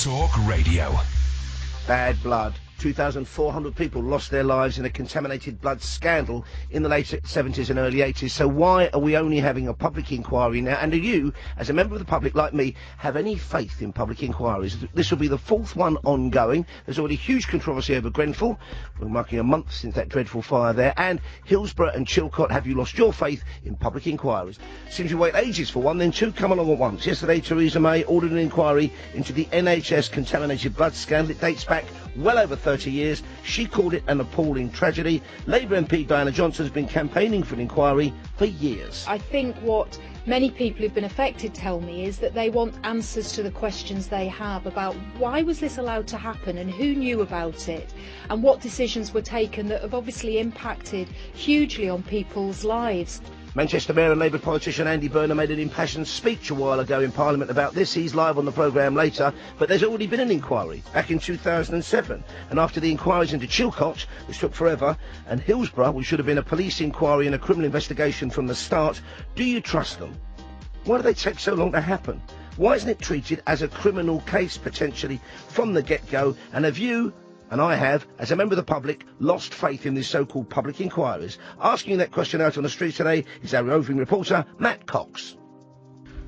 Talk Radio. Bad blood. 2,400 people lost their lives in a contaminated blood scandal in the late 70s and early 80s. So why are we only having a public inquiry now? And do you, as a member of the public like me, have any faith in public inquiries? This will be the fourth one ongoing. There's already huge controversy over Grenfell. We're marking a month since that dreadful fire there. And Hillsborough and Chilcot, have you lost your faith in public inquiries? Seems you wait ages for one, then two come along at once. Yesterday, Theresa May ordered an inquiry into the NHS contaminated blood scandal. It dates back well over 30 years. She called it an appalling tragedy. Labour MP Diana Johnson has been campaigning for an inquiry for years. I think what many people who've been affected tell me is that they want answers to the questions they have about why was this allowed to happen and who knew about it and what decisions were taken that have obviously impacted hugely on people's lives. Manchester Mayor and Labour politician Andy Burnham made an impassioned speech a while ago in Parliament about this. He's live on the programme later, but there's already been an inquiry back in 2007. And after the inquiries into Chilcot, which took forever, and Hillsborough, which should have been a police inquiry and a criminal investigation from the start, do you trust them? Why do they take so long to happen? Why isn't it treated as a criminal case, potentially, from the get-go? And have you, and I have, as a member of the public, lost faith in these so-called public inquiries? Asking that question out on the street today is our roving reporter, Matt Cox.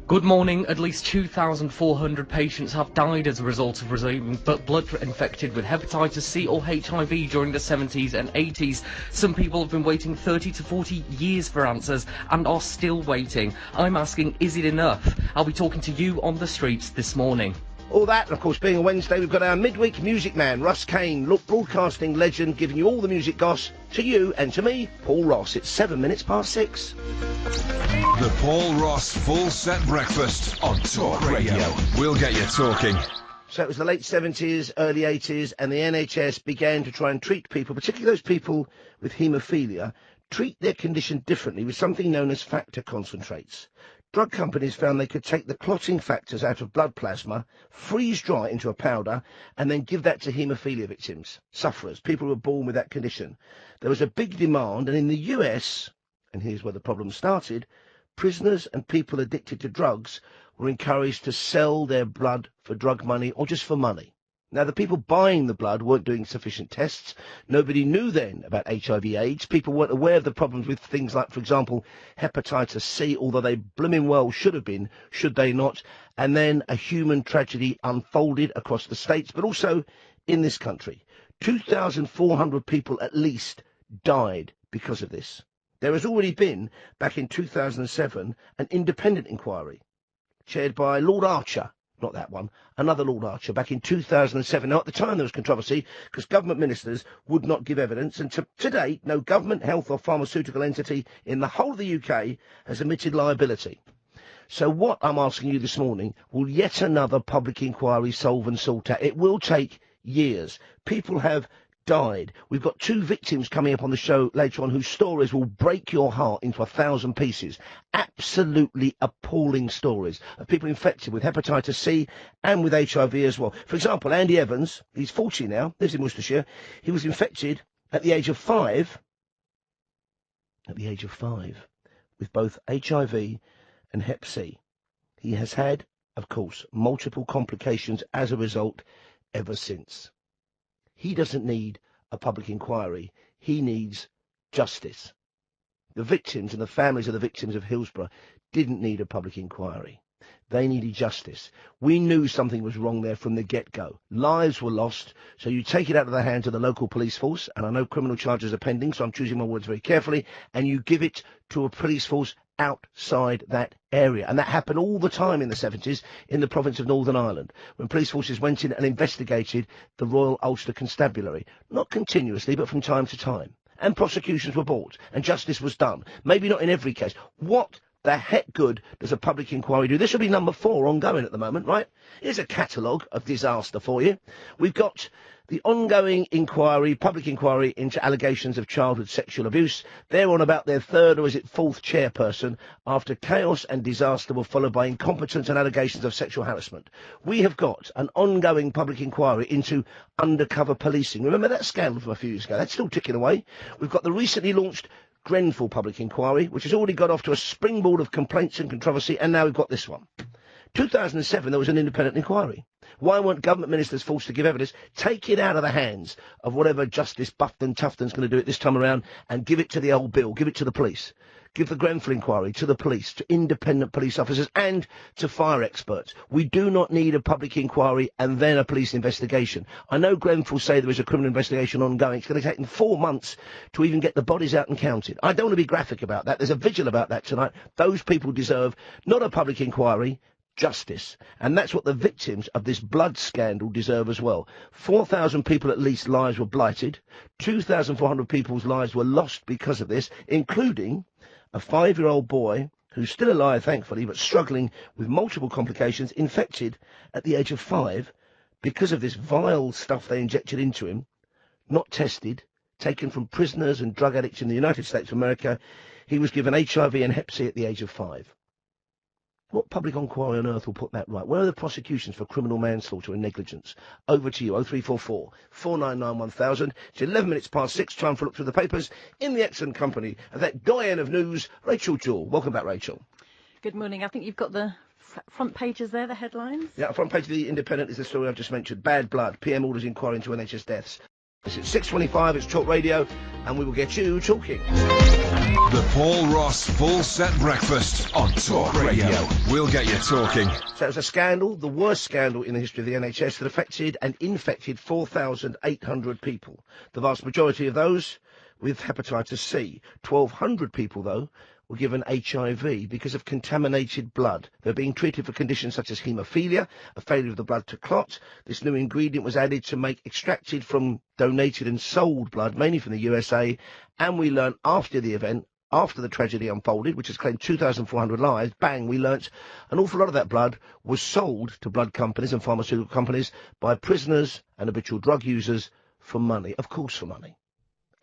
Good morning. At least 2,400 patients have died as a result of receiving blood infected with hepatitis C or HIV during the 70s and 80s. Some people have been waiting 30 to 40 years for answers and are still waiting. I'm asking, is it enough? I'll be talking to you on the streets this morning. All that, and of course, being a Wednesday, we've got our midweek music man, Russ Kane, broadcasting legend, giving you all the music goss to you and to me, Paul Ross. It's 7 minutes past 6. The Paul Ross Full Set Breakfast on Talk Radio. We'll get you talking. So it was the late 70s, early 80s, and the NHS began to try and treat people, particularly those people with haemophilia, treat their condition differently with something known as factor concentrates. Drug companies found they could take the clotting factors out of blood plasma, freeze dry it into a powder, and then give that to haemophilia victims, sufferers, people who were born with that condition. There was a big demand, and in the US, and here's where the problem started, prisoners and people addicted to drugs were encouraged to sell their blood for drug money or just for money. Now, the people buying the blood weren't doing sufficient tests. Nobody knew then about HIV/AIDS. People weren't aware of the problems with things like, for example, hepatitis C, although they blooming well should have been, should they not. And then a human tragedy unfolded across the states, but also in this country. 2,400 people at least died because of this. There has already been, back in 2007, an independent inquiry chaired by Lord Archer. Not that one, another Lord Archer, back in 2007. Now, at the time, there was controversy because government ministers would not give evidence, and to date, no government, health or pharmaceutical entity in the whole of the UK has admitted liability. So what I'm asking you this morning, will yet another public inquiry solve and sort out? It will take years. People have died. We've got two victims coming up on the show later on whose stories will break your heart into 1,000 pieces. Absolutely appalling stories of people infected with hepatitis C and with HIV as well. For example, Andy Evans, he's 40 now, lives in Worcestershire. He was infected at the age of 5, with both HIV and Hep C. He has had, of course, multiple complications as a result ever since. He doesn't need a public inquiry. He needs justice. The victims and the families of the victims of Hillsborough didn't need a public inquiry. They needed justice. We knew something was wrong there from the get-go. Lives were lost, so you take it out of the hands of the local police force, and I know criminal charges are pending, so I'm choosing my words very carefully, and you give it to a police force outside that area. And that happened all the time in the 70s in the province of Northern Ireland, when police forces went in and investigated the Royal Ulster Constabulary. Not continuously, but from time to time. And prosecutions were brought, and justice was done. Maybe not in every case. What the heck good does a public inquiry do? This will be number 4 ongoing at the moment, right? Here's a catalogue of disaster for you. We've got the ongoing inquiry, public inquiry into allegations of childhood sexual abuse. They're on about their 3rd or is it 4th chairperson after chaos and disaster were followed by incompetence and allegations of sexual harassment. We have got an ongoing public inquiry into undercover policing. Remember that scandal from a few years ago? That's still ticking away. We've got the recently launched Grenfell public inquiry, which has already got off to a springboard of complaints and controversy, and now we've got this one. 2007, there was an independent inquiry. Why weren't government ministers forced to give evidence? Take it out of the hands of whatever Justice Bufton Tufton's going to do it this time around and give it to the old bill, give it to the police. Give the Grenfell inquiry to the police, to independent police officers and to fire experts. We do not need a public inquiry and then a police investigation. I know Grenfell say there is a criminal investigation ongoing. It's going to take them 4 months to even get the bodies out and counted. I don't want to be graphic about that. There's a vigil about that tonight. Those people deserve not a public inquiry, justice. And that's what the victims of this blood scandal deserve as well. 4,000 people at least lives were blighted. 2,400 people's lives were lost because of this, including a 5-year-old boy who's still alive, thankfully, but struggling with multiple complications, infected at the age of 5 because of this vile stuff they injected into him, not tested, taken from prisoners and drug addicts in the United States of America. He was given HIV and Hep C at the age of 5. What public inquiry on earth will put that right? Where are the prosecutions for criminal manslaughter and negligence? Over to you, 0344 499 1000. It's 11 minutes past 6, time for a look through the papers in the excellent company of that doyen of news, Rachel Jewell. Welcome back, Rachel. Good morning. I think you've got the front pages there, the headlines. Yeah, front page of the Independent is the story I've just mentioned. Bad blood. PM orders inquiry into NHS deaths. It's 6:25, it's Talk Radio, and we will get you talking. The Paul Ross Full Set Breakfast on Talk Radio. We'll get you talking. So it was a scandal, the worst scandal in the history of the NHS, that affected and infected 4,800 people. The vast majority of those with hepatitis C. 1,200 people, though, were given HIV because of contaminated blood. They're being treated for conditions such as haemophilia, a failure of the blood to clot. This new ingredient was added to make extracted from donated and sold blood, mainly from the USA, and we learned after the event, after the tragedy unfolded, which has claimed 2,400 lives, bang, we learnt an awful lot of that blood was sold to blood companies and pharmaceutical companies by prisoners and habitual drug users for money, of course for money.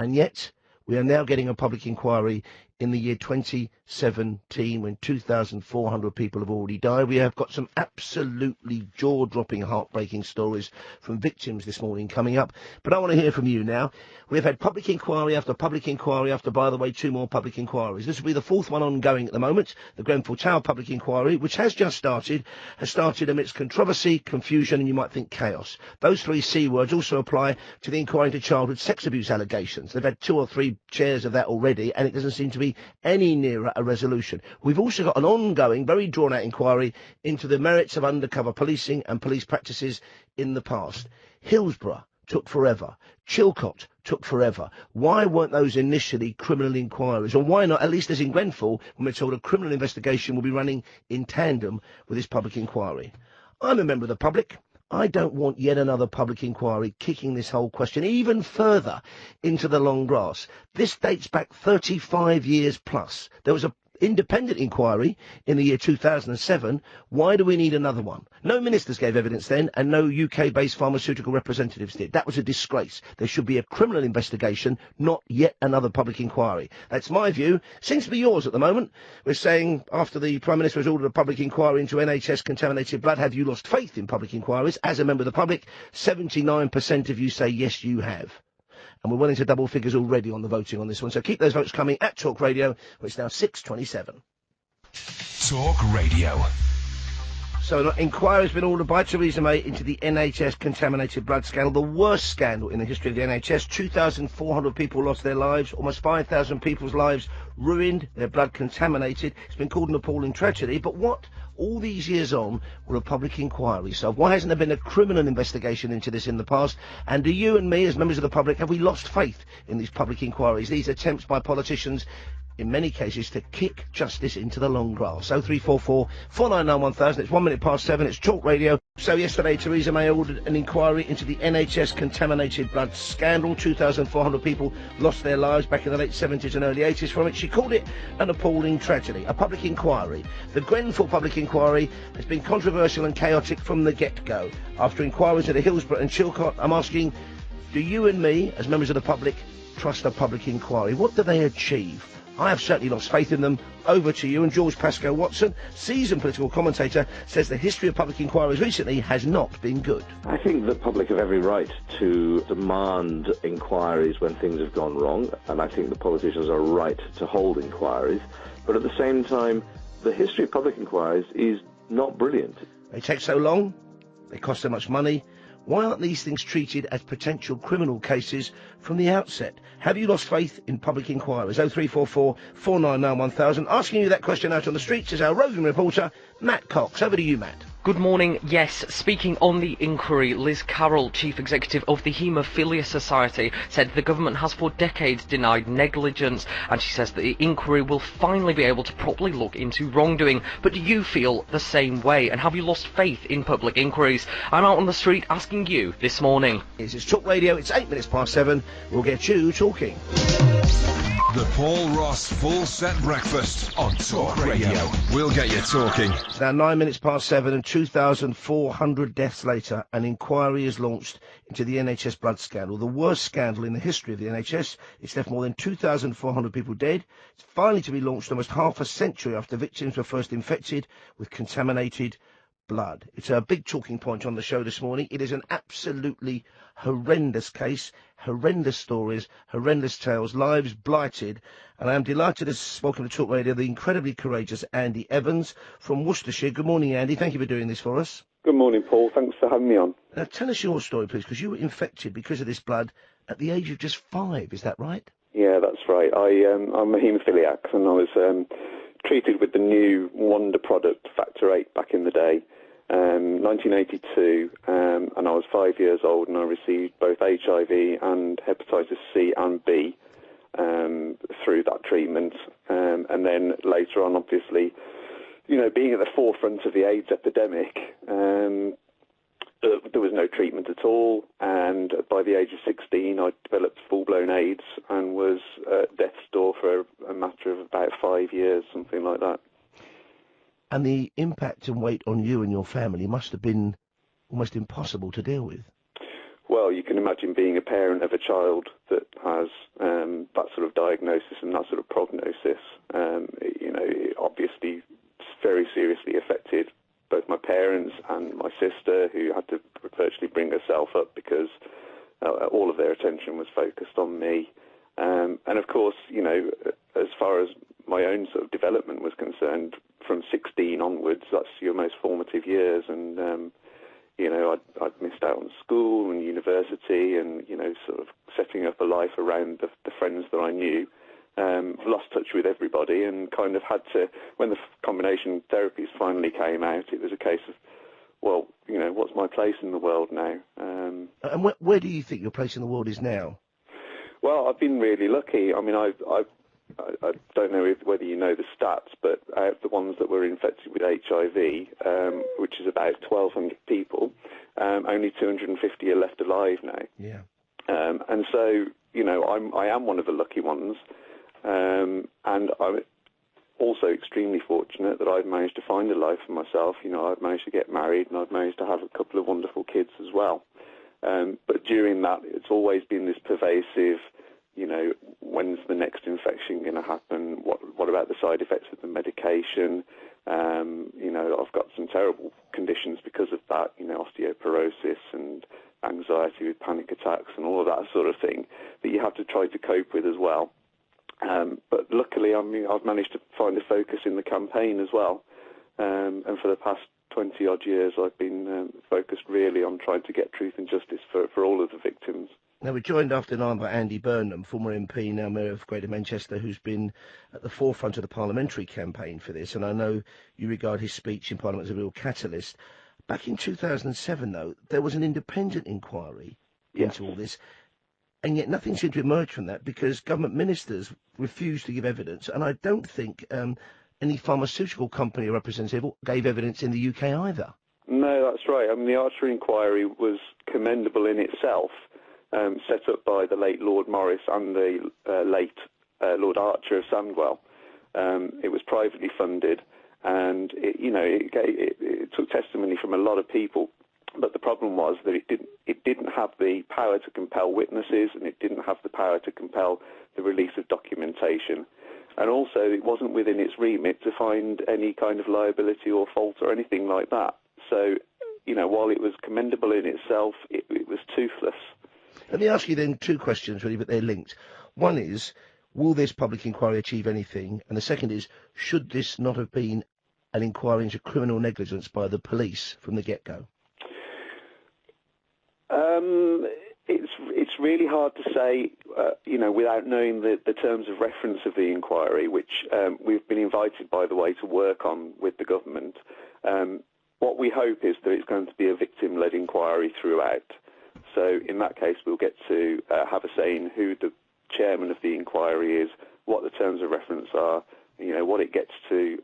And yet, we are now getting a public inquiry in the year 2017 when 2,400 people have already died. We have got some absolutely jaw-dropping, heartbreaking stories from victims this morning coming up. But I want to hear from you now. We've had public inquiry after public inquiry after, by the way, 2 more public inquiries. This will be the 4th one ongoing at the moment. The Grenfell Tower public inquiry, which has just started, has started amidst controversy, confusion, and you might think chaos. Those 3 C words also apply to the inquiry into childhood sex abuse allegations. They've had 2 or 3 chairs of that already, and it doesn't seem to be any nearer a resolution. We've also got an ongoing, very drawn-out inquiry into the merits of undercover policing and police practices in the past. Hillsborough took forever. Chilcot took forever. Why weren't those initially criminal inquiries? Or why not, at least as in Grenfell, when we're told a criminal investigation will be running in tandem with this public inquiry? I'm a member of the public. I don't want yet another public inquiry kicking this whole question even further into the long grass. This dates back 35 years plus. There was an independent inquiry in the year 2007. Why do we need another one? No ministers gave evidence then, and no UK-based pharmaceutical representatives did. That was a disgrace. There should be a criminal investigation, not yet another public inquiry. That's my view. Seems to be yours at the moment. We're saying, after the Prime Minister has ordered a public inquiry into NHS contaminated blood, have you lost faith in public inquiries? As a member of the public, 79% of you say yes, you have. And we're well into double figures already on the voting on this one. So keep those votes coming at Talk Radio, where it's now 6:27. Talk Radio. So an inquiry has been ordered by Theresa May into the NHS contaminated blood scandal, the worst scandal in the history of the NHS. 2,400 people lost their lives, almost 5,000 people's lives ruined, their blood contaminated. It's been called an appalling tragedy, but what all these years on were a public inquiry? So why hasn't there been a criminal investigation into this in the past? And do you and me, as members of the public, have we lost faith in these public inquiries, these attempts by politicians, in many cases, to kick justice into the long grass? 0344 499 1000. It's 1 minute past 7. It's Talk Radio. So yesterday, Theresa May ordered an inquiry into the NHS contaminated blood scandal. 2,400 people lost their lives back in the late 70s and early 80s from it. She called it an appalling tragedy. A public inquiry. The Grenfell public inquiry has been controversial and chaotic from the get-go. After inquiries into Hillsborough and Chilcot, I'm asking, do you and me, as members of the public, trust a public inquiry? What do they achieve? I have certainly lost faith in them. Over to you. And George Pascoe Watson, seasoned political commentator, says the history of public inquiries recently has not been good. I think the public have every right to demand inquiries when things have gone wrong, and I think the politicians are right to hold inquiries. But at the same time, the history of public inquiries is not brilliant. They take so long, they cost so much money. Why aren't these things treated as potential criminal cases from the outset? Have you lost faith in public inquiries? 0344 499 1000. Asking you that question out on the streets is our roving reporter, Matt Cox. Over to you, Matt. Good morning. Yes, speaking on the inquiry, Liz Carroll, Chief Executive of the Haemophilia Society, said the government has for decades denied negligence, and she says that the inquiry will finally be able to properly look into wrongdoing. But do you feel the same way, and have you lost faith in public inquiries? I'm out on the street asking you this morning. It's Talk Radio, it's 8 minutes past 7. We'll get you talking. The Paul Ross Full Set Breakfast on Talk Radio. We'll get you talking. It's now 9 minutes past 7 and 2,400 deaths later, an inquiry is launched into the Nhs Blood Scandal, the worst scandal in the history of the NHS. It's left more than 2,400 people dead. It's finally to be launched almost half a century after victims were first infected with contaminated blood. It's a big talking point on the show this morning. It is an absolutely horrendous case, horrendous stories, horrendous tales, lives blighted, and I am delighted to welcome to Talk Radio the incredibly courageous Andy Evans from Worcestershire. Good morning, Andy. Thank you for doing this for us. Good morning, Paul. Thanks for having me on. Now, tell us your story, please, because you were infected because of this blood at the age of just 5. Is that right? Yeah, that's right. I'm a haemophiliac, and I was treated with the new wonder product, Factor 8, back in the day. 1982, and I was 5 years old, and I received both HIV and hepatitis C and B through that treatment. And then later on, obviously, you know, being at the forefront of the AIDS epidemic, there was no treatment at all, and by the age of 16, I developed full-blown AIDS and was at death's door for a matter of about 5 years, something like that. And the impact and weight on you and your family must have been almost impossible to deal with. Well, you can imagine being a parent of a child that has that sort of diagnosis and that sort of prognosis. It obviously very seriously affected both my parents and my sister, who had to virtually bring herself up because all of their attention was focused on me. And of course, you know, as far as my own sort of development was concerned, from 16 onwards, that's your most formative years, and I'd missed out on school and university, and sort of setting up a life around the friends that I knew. Lost touch with everybody, and kind of had to, when the combination therapies finally came out, it was a case of, well, what's my place in the world now? And where do you think your place in the world is now? Well, I've been really lucky. I mean, I don't know whether you know the stats, but out of the ones that were infected with HIV, which is about 1,200 people, only 250 are left alive now. Yeah. And so, I am one of the lucky ones, and I'm also extremely fortunate that I've managed to find a life for myself. I've managed to get married, and I've managed to have a couple of wonderful kids as well. But during that, it's always been this pervasive, when's the next infection going to happen? What about the side effects of the medication? I've got some terrible conditions because of that, osteoporosis and anxiety with panic attacks and all of that sort of thing that you have to try to cope with as well. But luckily, I've managed to find a focus in the campaign as well. And for the past 20-odd years, I've been focused really on trying to get truth and justice for all of the victims. Now, we're joined after 9 by Andy Burnham, former MP, now Mayor of Greater Manchester, who's been at the forefront of the parliamentary campaign for this, and I know you regard his speech in Parliament as a real catalyst. Back in 2007, though, there was an independent inquiry into all this, and yet nothing seemed to emerge from that because government ministers refused to give evidence, and I don't think any pharmaceutical company representative gave evidence in the UK either. No, that's right. I mean, the Archer inquiry was commendable in itself. Set up by the late Lord Morris and the late Lord Archer of Sandwell. It was privately funded, and it took testimony from a lot of people. But the problem was that it didn't have the power to compel witnesses, and it didn't have the power to compel the release of documentation. And also, it wasn't within its remit to find any kind of liability or fault or anything like that. So, while it was commendable in itself, it was toothless. Let me ask you then 2 questions, really, but they're linked. One is, will this public inquiry achieve anything? And the second is, should this not have been an inquiry into criminal negligence by the police from the get-go? It's really hard to say, without knowing the terms of reference of the inquiry, which we've been invited, by the way, to work on with the government. What we hope is that it's going to be a victim-led inquiry throughout. So in that case, we'll get to have a say in who the chairman of the inquiry is, what the terms of reference are, what it gets to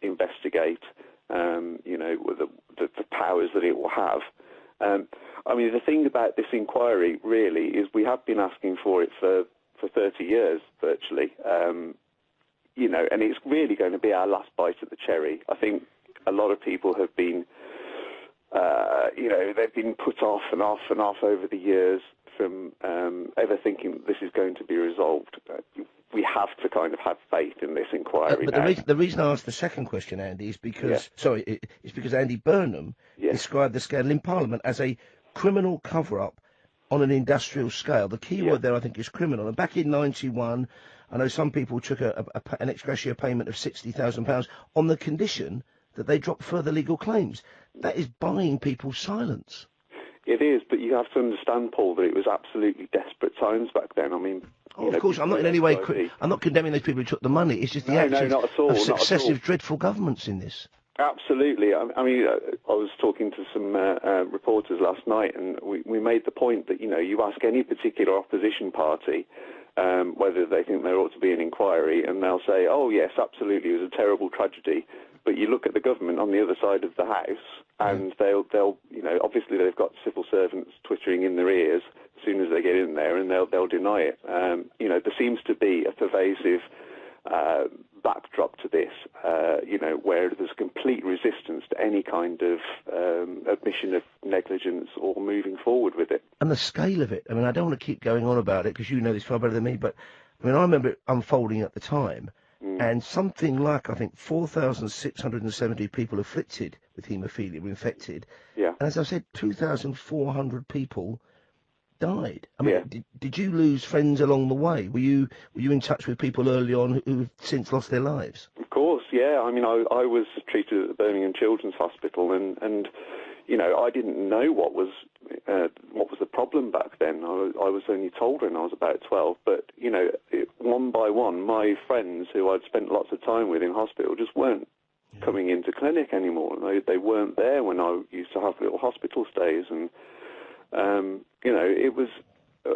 investigate, the powers that it will have. The thing about this inquiry, really, is we have been asking for it for 30 years, virtually, and it's really going to be our last bite at the cherry. I think a lot of people have been, they've been put off and off and off over the years from ever thinking that this is going to be resolved. We have to kind of have faith in this inquiry now. The reason I asked the second question, Andy, is because, is because Andy Burnham described the scandal in Parliament as a criminal cover-up on an industrial scale. The key word there, I think, is criminal. And back in 91, I know some people took an ex gratia payment of £60,000 on the condition that they drop further legal claims. That is buying people's silence. It is, but you have to understand, Paul, that it was absolutely desperate times back then. Of course, I'm not in any way. I'm not condemning those people who took the money. It's just the actions of successive dreadful governments in this. Absolutely. I was talking to some reporters last night, and we made the point that you ask any particular opposition party whether they think there ought to be an inquiry, and they'll say, "Oh yes, absolutely, it was a terrible tragedy." But you look at the government on the other side of the house, and they'll obviously they've got civil servants twittering in their ears as soon as they get in there, and they'll deny it. There seems to be a pervasive backdrop to this, where there's complete resistance to any kind of admission of negligence or moving forward with it. And the scale of it. I don't want to keep going on about it because you know this far better than me, but I remember it unfolding at the time. And something like, I think, 4,670 people afflicted with haemophilia were infected. Yeah. And as I said, 2,400 people died. Did you lose friends along the way? Were you in touch with people early on who've since lost their lives? Of course, yeah. I was treated at the Birmingham Children's Hospital, and I didn't know what was the problem back then. I was only told when I was about 12. But one by one, my friends who I'd spent lots of time with in hospital just weren't coming into clinic anymore. They weren't there when I used to have little hospital stays, and it was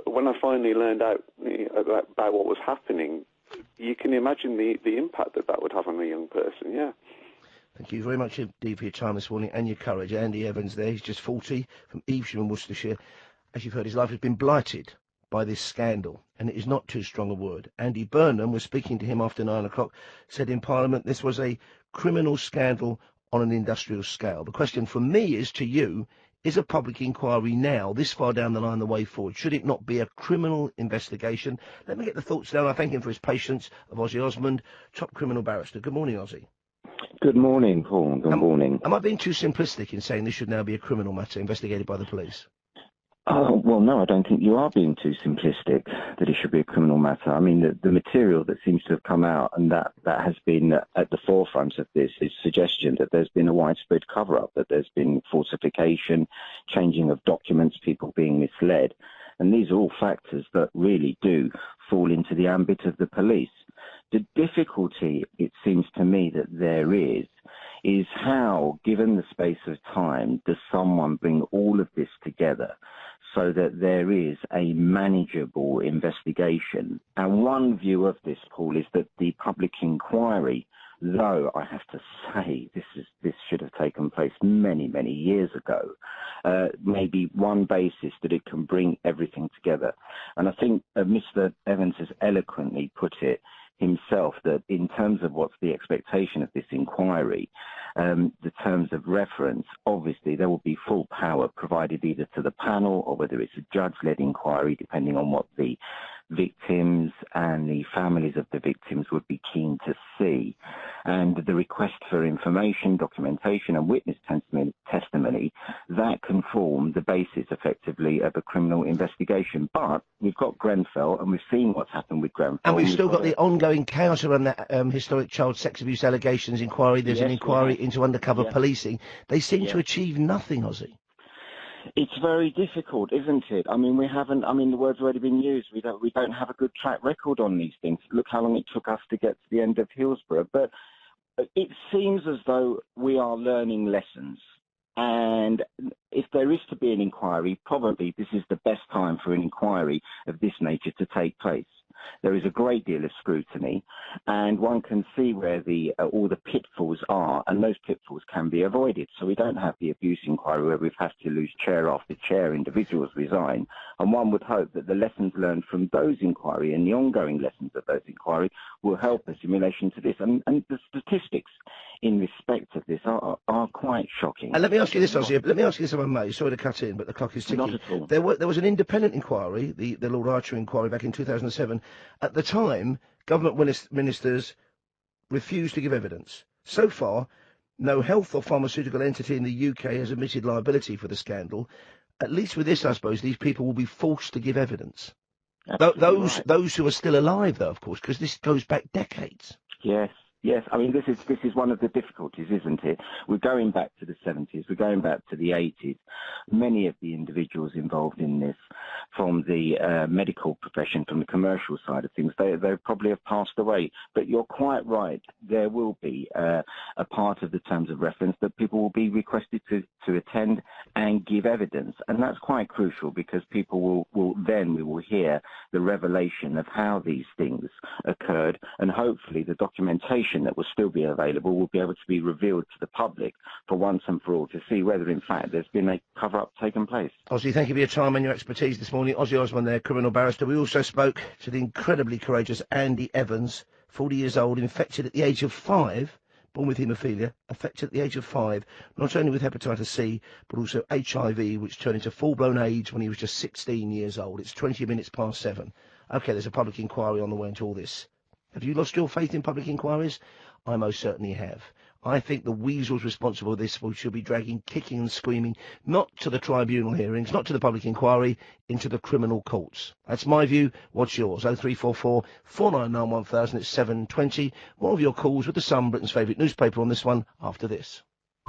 when I finally learned out about what was happening. You can imagine the impact that would have on a young person. Yeah. Thank you very much indeed for your time this morning and your courage. Andy Evans there, he's just 40, from Evesham in Worcestershire. As you've heard, his life has been blighted by this scandal, and it is not too strong a word. Andy Burnham was speaking to him after 9 o'clock, said in Parliament this was a criminal scandal on an industrial scale. The question from me is to you, is a public inquiry now, this far down the line, the way forward? Should it not be a criminal investigation? Let me get the thoughts down. I thank him for his patience, of Ossie Osman, top criminal barrister. Good morning, Ossie. Good morning, Paul. Good morning. Am I being too simplistic in saying this should now be a criminal matter investigated by the police? Well, no, I don't think you are being too simplistic, that it should be a criminal matter. The material that seems to have come out and that has been at the forefront of this is suggestion that there's been a widespread cover-up, that there's been falsification, changing of documents, people being misled. And these are all factors that really do fall into the ambit of the police. The difficulty, it seems to me, that there is how, given the space of time, does someone bring all of this together so that there is a manageable investigation? And one view of this, Paul, is that the public inquiry, though I have to say this should have taken place many, many years ago, maybe one basis that it can bring everything together. And I think Mr. Evans has eloquently put it himself, that in terms of what's the expectation of this inquiry, the terms of reference, obviously there will be full power provided either to the panel or whether it's a judge-led inquiry, depending on what the victims and the families of the victims would be keen to see. And the request for information, documentation and witness testimony, that can form the basis, effectively, of a criminal investigation. But we've got Grenfell, and we've seen what's happened with Grenfell. And we've still got the ongoing chaos around that historic child sex abuse allegations inquiry. There's an inquiry into undercover policing. They seem to achieve nothing, Ossie. It's very difficult, isn't it? I mean, the word's already been used. We don't have a good track record on these things. Look how long it took us to get to the end of Hillsborough. But it seems as though we are learning lessons. And if there is to be an inquiry, probably this is the best time for an inquiry of this nature to take place. There is a great deal of scrutiny, and one can see where all the pitfalls are, and those pitfalls can be avoided. So we don't have the abuse inquiry where we've had to lose chair after chair, individuals resign, and one would hope that the lessons learned from those inquiry and the ongoing lessons of those inquiry will help us in relation to this. And the statistics in respect of this are quite shocking. And let me ask you this, Ossie. Let me ask you this, if I may. Sorry to cut in, but the clock is ticking. Not at all. There was an independent inquiry, the Lord Archer inquiry back in 2007. At the time, government ministers refused to give evidence. So far, no health or pharmaceutical entity in the UK has admitted liability for the scandal. At least with this, I suppose, these people will be forced to give evidence. Those who are still alive, though, of course, because this goes back decades. Yes, I mean, this is one of the difficulties, isn't it? We're going back to the 70s, we're going back to the 80s. Many of the individuals involved in this, from the medical profession, from the commercial side of things, they probably have passed away. But you're quite right, there will be a part of the terms of reference that people will be requested to attend and give evidence. And that's quite crucial, because people we will hear the revelation of how these things occurred, and hopefully the documentation that will still be available will be able to be revealed to the public for once and for all, to see whether in fact there's been a cover-up taken place. Ossie, thank you for your time and your expertise this morning. Ossie Osman there, criminal barrister. We also spoke to the incredibly courageous Andy Evans, 40 years old, infected at the age of 5, born with haemophilia, affected at the age of 5, not only with hepatitis C, but also HIV, which turned into full-blown AIDS when he was just 16 years old. It's 20 minutes past 7. OK, there's a public inquiry on the way into all this. Have you lost your faith in public inquiries? I most certainly have. I think the weasels responsible for this should be dragging, kicking and screaming, not to the tribunal hearings, not to the public inquiry, into the criminal courts. That's my view. What's yours? 0344 499 1000. It's 7:20. More of your calls with the Sun, Britain's favourite newspaper, on this one after this.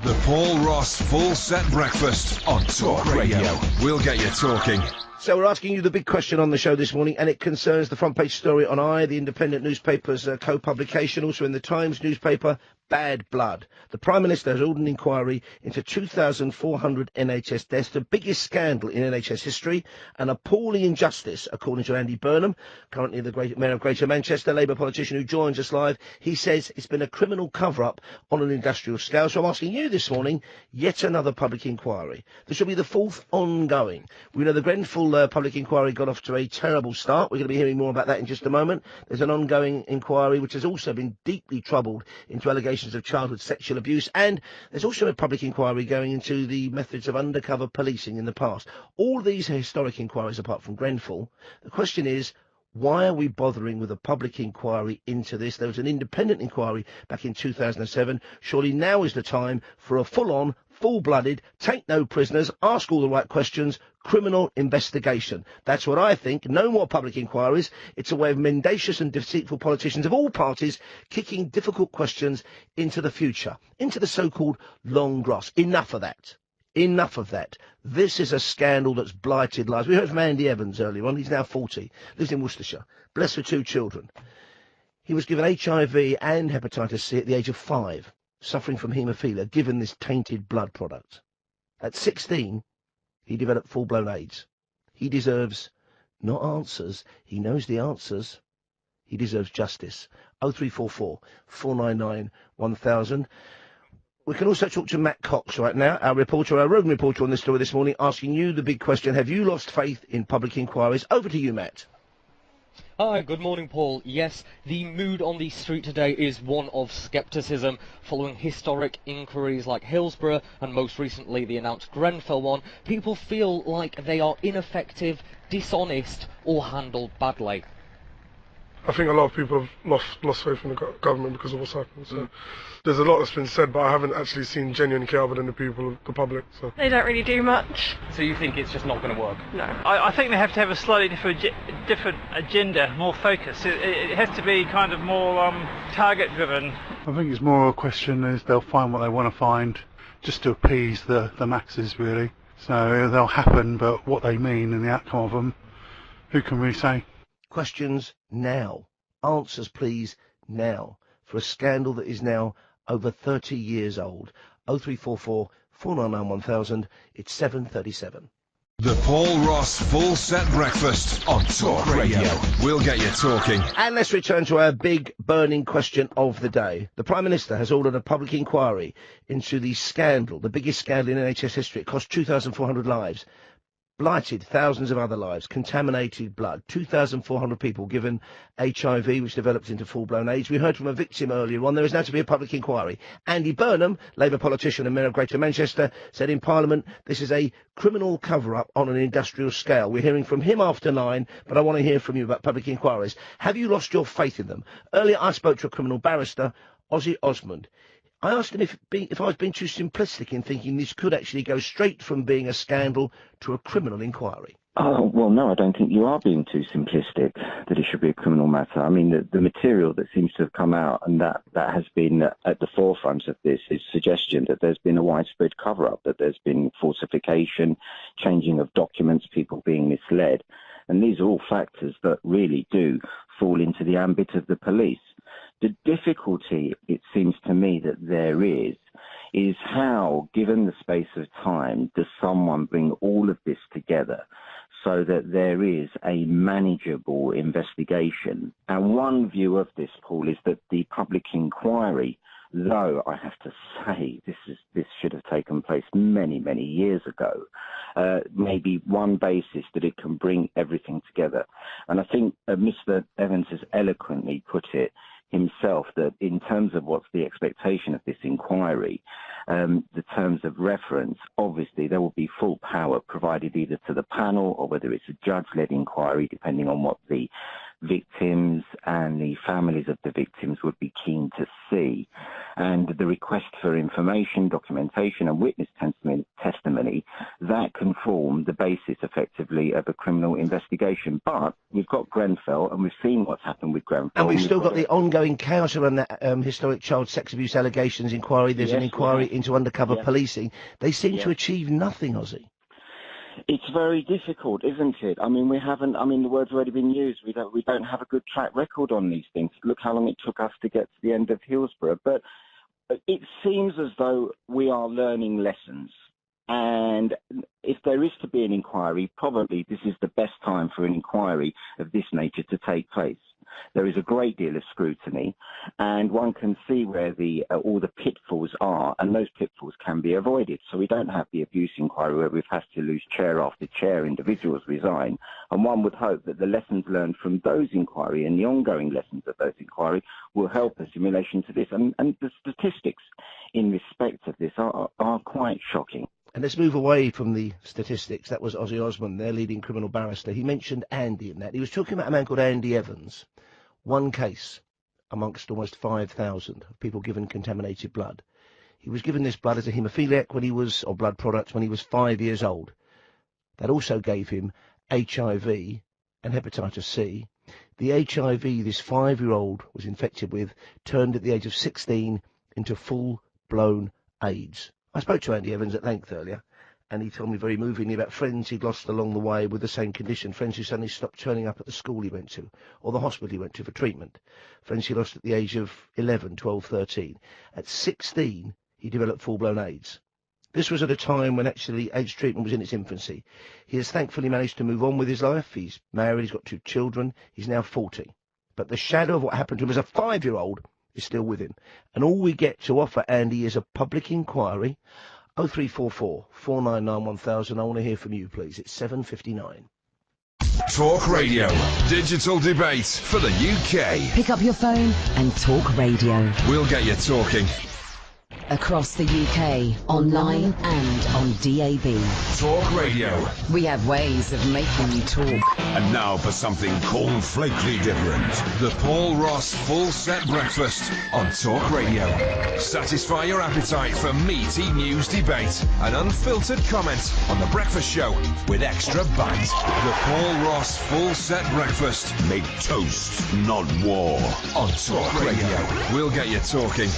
The Paul Ross Full Set Breakfast on Talk Radio. We'll get you talking. So we're asking you the big question on the show this morning, and it concerns the front page story on the independent newspaper's co-publication, also in the Times newspaper, Bad Blood. The Prime Minister has ordered an inquiry into 2,400 NHS deaths, the biggest scandal in NHS history, an appalling injustice, according to Andy Burnham, currently the Mayor of Greater Manchester, Labour politician who joins us live. He says it's been a criminal cover-up on an industrial scale. So I'm asking you this morning, yet another public inquiry. This will be the 4th ongoing. We know the Grenfell public inquiry got off to a terrible start. We're going to be hearing more about that in just a moment. There's an ongoing inquiry which has also been deeply troubled into allegations of childhood sexual abuse, and there's also a public inquiry going into the methods of undercover policing in the past. All these historic inquiries, apart from Grenfell. The question is, why are we bothering with a public inquiry into this? There was an independent inquiry back in 2007. Surely now is the time for a full-on, full-blooded, take no prisoners, ask all the right questions, criminal investigation. That's what I think. No more public inquiries. It's a way of mendacious and deceitful politicians of all parties kicking difficult questions into the future, into the so-called long grass. Enough of that. Enough of that. This is a scandal that's blighted lives. We heard from Andy Evans earlier on. He's now 40, lives in Worcestershire, blessed with 2 children. He was given HIV and hepatitis C at the age of 5, suffering from haemophilia, given this tainted blood product. At 16, he developed full-blown AIDS. He deserves not answers. He knows the answers. He deserves justice. 0344 499 1000. We can also talk to Matt Cox right now, our roving reporter on this story this morning, asking you the big question: have you lost faith in public inquiries? Over to you, Matt. Hi, good morning, Paul. Yes, the mood on the street today is one of scepticism following historic inquiries like Hillsborough and most recently the announced Grenfell one. People feel like they are ineffective, dishonest or handled badly. I think a lot of people have lost faith in the government because of what's happened. So there's a lot that's been said, but I haven't actually seen genuine care other than the people, the public. So they don't really do much. So you think it's just not going to work? No, I think they have to have a slightly different agenda, more focus. It has to be kind of more target-driven. I think it's more a question is they'll find what they want to find, just to appease the masses, really. So they'll happen, but what they mean and the outcome of them, who can really say? Questions now. Answers, please, now. For a scandal that is now over 30 years old. 0344 499 1000. It's 7:37. The Paul Ross Full Set Breakfast on Talk Radio. We'll get you talking. And let's return to our big burning question of the day. The Prime Minister has ordered a public inquiry into the scandal, the biggest scandal in NHS history. It cost 2,400 lives. Blighted thousands of other lives, contaminated blood, 2,400 people given HIV, which developed into full-blown AIDS. We heard from a victim earlier on. There is now to be a public inquiry. Andy Burnham, Labour politician and Mayor of Greater Manchester, said in Parliament this is a criminal cover-up on an industrial scale. We're hearing from him after 9, but I want to hear from you about public inquiries. Have you lost your faith in them? Earlier I spoke to a criminal barrister, Ossie Osman. I asked him if I was being too simplistic in thinking this could actually go straight from being a scandal to a criminal inquiry. Oh, well, no, I don't think you are being too simplistic, that it should be a criminal matter. I mean, the material that seems to have come out and that has been at the forefront of this is suggestion that there's been a widespread cover-up, that there's been falsification, changing of documents, people being misled. And these are all factors that really do fall into the ambit of the police. The difficulty, it seems to me, that there is how, given the space of time, does someone bring all of this together so that there is a manageable investigation? And one view of this, Paul, is that the public inquiry, though I have to say this should have taken place many, many years ago, maybe one basis that it can bring everything together. And I think Mr. Evans has eloquently put it himself that in terms of what's the expectation of this inquiry, the terms of reference, obviously there will be full power provided either to the panel or whether it's a judge-led inquiry, depending on what the victims and the families of the victims would be keen to see. And the request for information, documentation and witness testimony, that can form the basis effectively of a criminal investigation. But we've got Grenfell and we've seen what's happened with Grenfell. And we've still got the ongoing chaos around that historic child sex abuse allegations inquiry. There's an inquiry into undercover policing. They seem to achieve nothing, Ossie. It's very difficult, isn't it? I mean, the word's already been used. We don't have a good track record on these things. Look how long it took us to get to the end of Hillsborough. But it seems as though we are learning lessons. And if there is to be an inquiry, probably this is the best time for an inquiry of this nature to take place. There is a great deal of scrutiny, and one can see where all the pitfalls are, and those pitfalls can be avoided. So we don't have the abuse inquiry where we've had to lose chair after chair, individuals resign, and one would hope that the lessons learned from those inquiry and the ongoing lessons of those inquiry will help us in relation to this. And the statistics in respect of this are quite shocking. And let's move away from the statistics. That was Ossie Osman, their leading criminal barrister. He mentioned Andy in that. He was talking about a man called Andy Evans. One case amongst almost 5,000 of people given contaminated blood. He was given this blood as a haemophiliac or blood product when he was 5 years old. That also gave him HIV and hepatitis C. The HIV this 5-year-old was infected with turned at the age of 16 into full-blown AIDS. I spoke to Andy Evans at length earlier, and he told me very movingly about friends he'd lost along the way with the same condition, friends who suddenly stopped turning up at the school he went to, or the hospital he went to for treatment, friends he lost at the age of 11, 12, 13. At 16, he developed full-blown AIDS. This was at a time when actually AIDS treatment was in its infancy. He has thankfully managed to move on with his life. He's married, he's got 2 children, he's now 40. But the shadow of what happened to him as a 5-year-old is still with him. And all we get to offer Andy is a public inquiry. 0344 499 1000. I want to hear from you, please. It's 7:59. Talk Radio. Digital debate for the UK. Pick up your phone and talk radio. We'll get you talking. Across the UK, online and on DAB. Talk Radio. We have ways of making you talk. And now for something cornflakely different. The Paul Ross Full Set Breakfast on Talk Radio. Satisfy your appetite for meaty news debate and unfiltered comment on The Breakfast Show with extra bite. The Paul Ross Full Set Breakfast. Make toast, not war. On Talk Radio. We'll get you talking.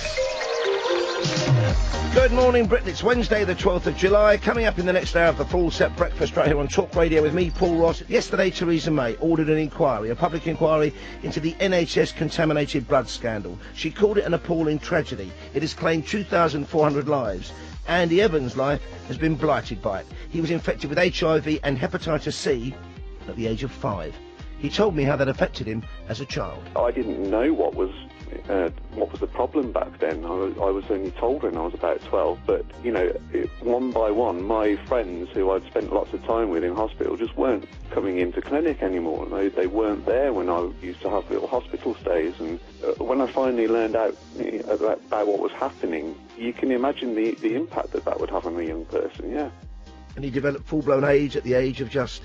Good morning, Britain. It's Wednesday, the 12th of July. Coming up in the next hour of the Full Set Breakfast right here on Talk Radio with me, Paul Ross. Yesterday, Theresa May ordered an inquiry, a public inquiry into the NHS contaminated blood scandal. She called it an appalling tragedy. It has claimed 2,400 lives. Andy Evans' life has been blighted by it. He was infected with HIV and hepatitis C at the age of 5. He told me how that affected him as a child. I didn't know what was the problem back then. I was only told when I was about 12, but, one by one, my friends who I'd spent lots of time with in hospital just weren't coming into clinic anymore. They weren't there when I used to have little hospital stays, and when I finally learned out about what was happening, you can imagine the impact that would have on a young person, yeah. And he developed full-blown AIDS at the age of just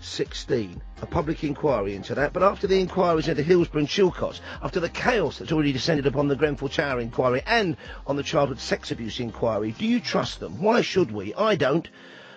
16. A public inquiry into that, but after the inquiries into Hillsborough and Chilcot, after the chaos that's already descended upon the Grenfell Tower inquiry and on the childhood sex abuse inquiry, do you trust them? Why should we? I don't.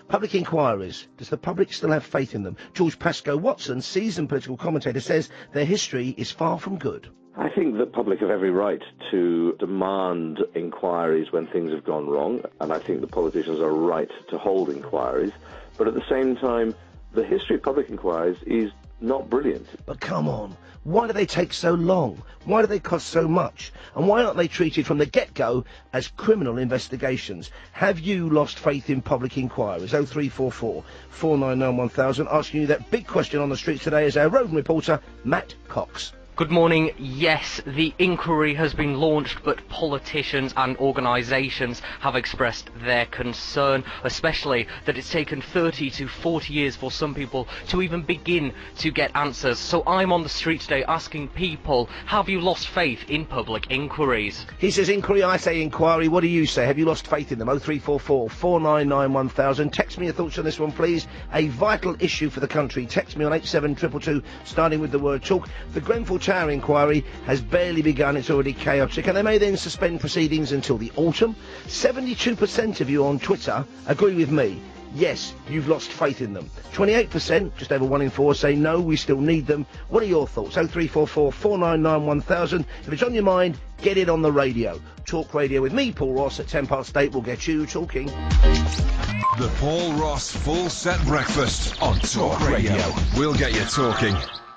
Public inquiries. Does the public still have faith in them? George Pascoe Watson, seasoned political commentator, says their history is far from good. I think the public have every right to demand inquiries when things have gone wrong, and I think the politicians are right to hold inquiries, but at the same time, the history of public inquiries is not brilliant. But come on, why do they take so long? Why do they cost so much? And why aren't they treated from the get-go as criminal investigations? Have you lost faith in public inquiries? 0344 499 1000, asking you that big question on the streets today is our roving reporter, Matt Cox. Good morning. Yes, the inquiry has been launched, but politicians and organisations have expressed their concern, especially that it's taken 30 to 40 years for some people to even begin to get answers. So I'm on the street today asking people, have you lost faith in public inquiries? He says inquiry, I say inquiry. What do you say? Have you lost faith in them? 0344 499 1000. Text me your thoughts on this one, please. A vital issue for the country. Text me on 87222, starting with the word talk. The Grenfell Tower inquiry has barely begun. It's already chaotic, and they may then suspend proceedings until the autumn. 72% of you on Twitter agree with me. Yes, you've lost faith in them. 28%, just over 1 in 4, say no, we still need them. What are your thoughts? 0344 499 1000. If it's on your mind, get it on the radio. Talk Radio with me, Paul Ross, at 8:10 will get you talking. The Paul Ross Full Set Breakfast on Talk Radio. We'll get you talking.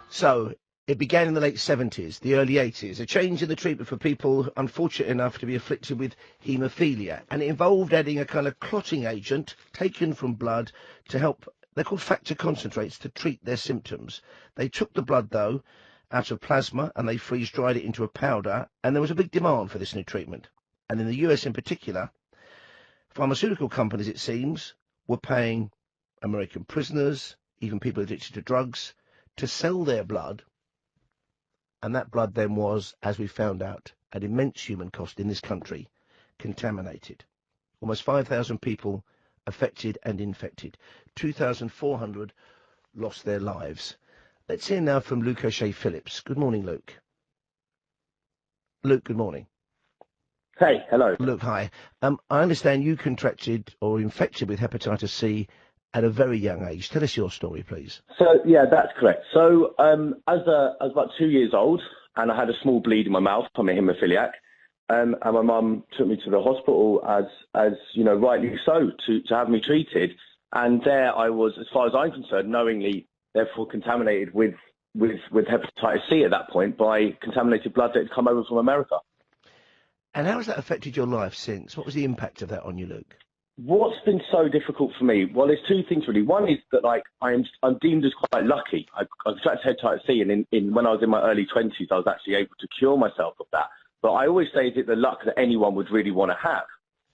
So, it began in the late 70s, the early 80s, a change in the treatment for people unfortunate enough to be afflicted with haemophilia. And it involved adding a kind of clotting agent taken from blood to help, they're called factor concentrates, to treat their symptoms. They took the blood, though, out of plasma and they freeze-dried it into a powder, and there was a big demand for this new treatment. And in the US in particular, pharmaceutical companies, it seems, were paying American prisoners, even people addicted to drugs, to sell their blood. And that blood then was, as we found out, at immense human cost in this country, contaminated. Almost 5,000 people affected and infected. 2,400 lost their lives. Let's hear now from Luke O'Shea-Phillips. Good morning, Luke. Luke, good morning. Hey, hello. Luke, hi. I understand you contracted or infected with hepatitis C at a very young age. Tell us your story, please. So, yeah, that's correct. So, I was about 2 years old, and I had a small bleed in my mouth. I'm a haemophiliac. And my mum took me to the hospital, as you know, rightly so, to have me treated. And there I was, as far as I'm concerned, knowingly, therefore, contaminated with hepatitis C at that point by contaminated blood that had come over from America. And how has that affected your life since? What was the impact of that on you, Luke? What's been so difficult for me? Well, there's two things really. One is that I'm deemed as quite lucky. I contracted hepatitis C, and when I was in my early 20s, I was actually able to cure myself of that. But I always say, is it the luck that anyone would really want to have?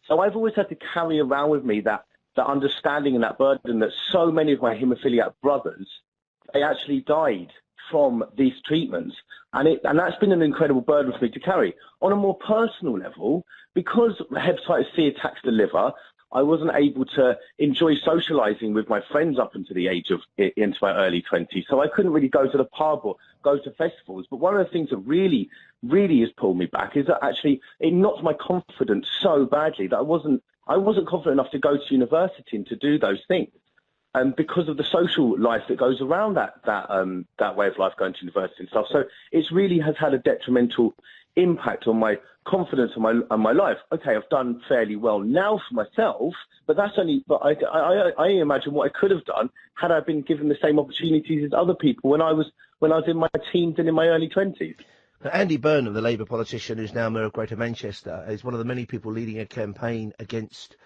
So I've always had to carry around with me that understanding and that burden that so many of my haemophiliac brothers they actually died from these treatments. And that's been an incredible burden for me to carry. On a more personal level, because hepatitis C attacks the liver, I wasn't able to enjoy socialising with my friends up until the age of into my early 20s. So I couldn't really go to the pub or go to festivals. But one of the things that really, really has pulled me back is that actually it knocked my confidence so badly that I wasn't confident enough to go to university and to do those things. Because of the social life that goes around that way of life, going to university and stuff. So it really has had a detrimental impact on my confidence and my life. Okay, I've done fairly well now for myself, but that's only. But I imagine what I could have done had I been given the same opportunities as other people when I was in my teens and in my early 20s. Andy Burnham, the Labour politician who's now Mayor of Greater Manchester, is one of the many people leading a campaign against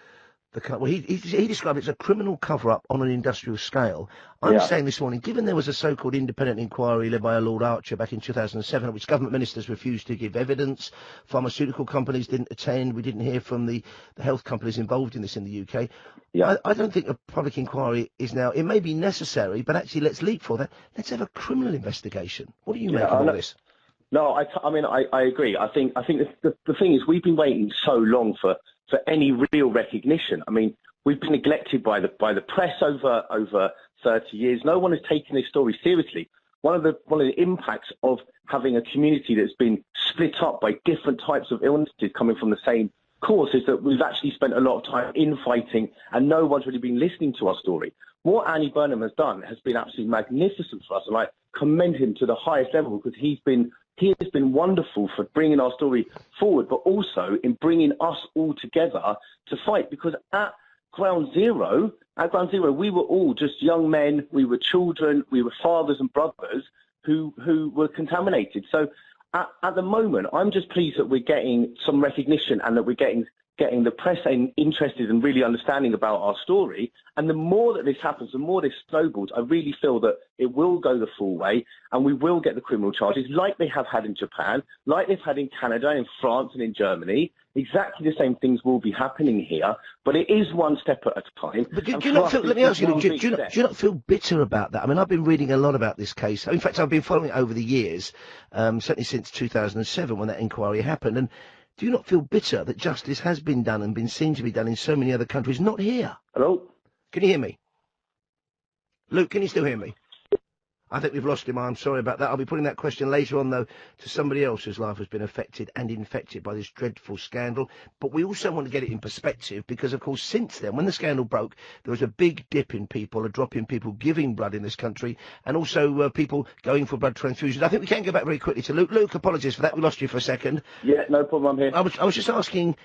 well, he described it as a criminal cover-up on an industrial scale. I'm saying this morning, given there was a so-called independent inquiry led by a Lord Archer back in 2007, at which government ministers refused to give evidence, pharmaceutical companies didn't attend, we didn't hear from the health companies involved in this in the UK. I don't think a public inquiry is now, it may be necessary, but actually let's leap for that. Let's have a criminal investigation. What do you make of all this? No, I agree. I think the thing is, we've been waiting so long for any real recognition. I mean, we've been neglected by the press over 30 years. No one has taken this story seriously. One of the impacts of having a community that's been split up by different types of illnesses coming from the same cause is that we've actually spent a lot of time infighting, and no one's really been listening to our story. What Andy Burnham has done has been absolutely magnificent for us, and I commend him to the highest level, because he has been wonderful for bringing our story forward, but also in bringing us all together to fight. Because at ground zero, we were all just young men, we were children, we were fathers and brothers who were contaminated. So at the moment, I'm just pleased that we're getting some recognition and that we're getting the press interested and really understanding about our story. And the more that this happens, the more this snowballs, I really feel that it will go the full way and we will get the criminal charges like they have had in Japan, like they've had in Canada, in France and in Germany. Exactly the same things will be happening here, but it is one step at a time. But do you not feel, let me ask you, do you not feel bitter about that? I mean, I've been reading a lot about this case. In fact, I've been following it over the years, certainly since 2007 when that inquiry happened. And do you not feel bitter that justice has been done and been seen to be done in so many other countries, not here? Hello? Can you hear me? Luke, can you still hear me? I think we've lost him. I'm sorry about that. I'll be putting that question later on, though, to somebody else whose life has been affected and infected by this dreadful scandal. But we also want to get it in perspective because, of course, since then, when the scandal broke, there was a big dip in people, a drop in people giving blood in this country, and also people going for blood transfusions. I think we can go back very quickly to Luke. Luke, apologies for that. We lost you for a second. Yeah, no problem. I'm here. I was just asking...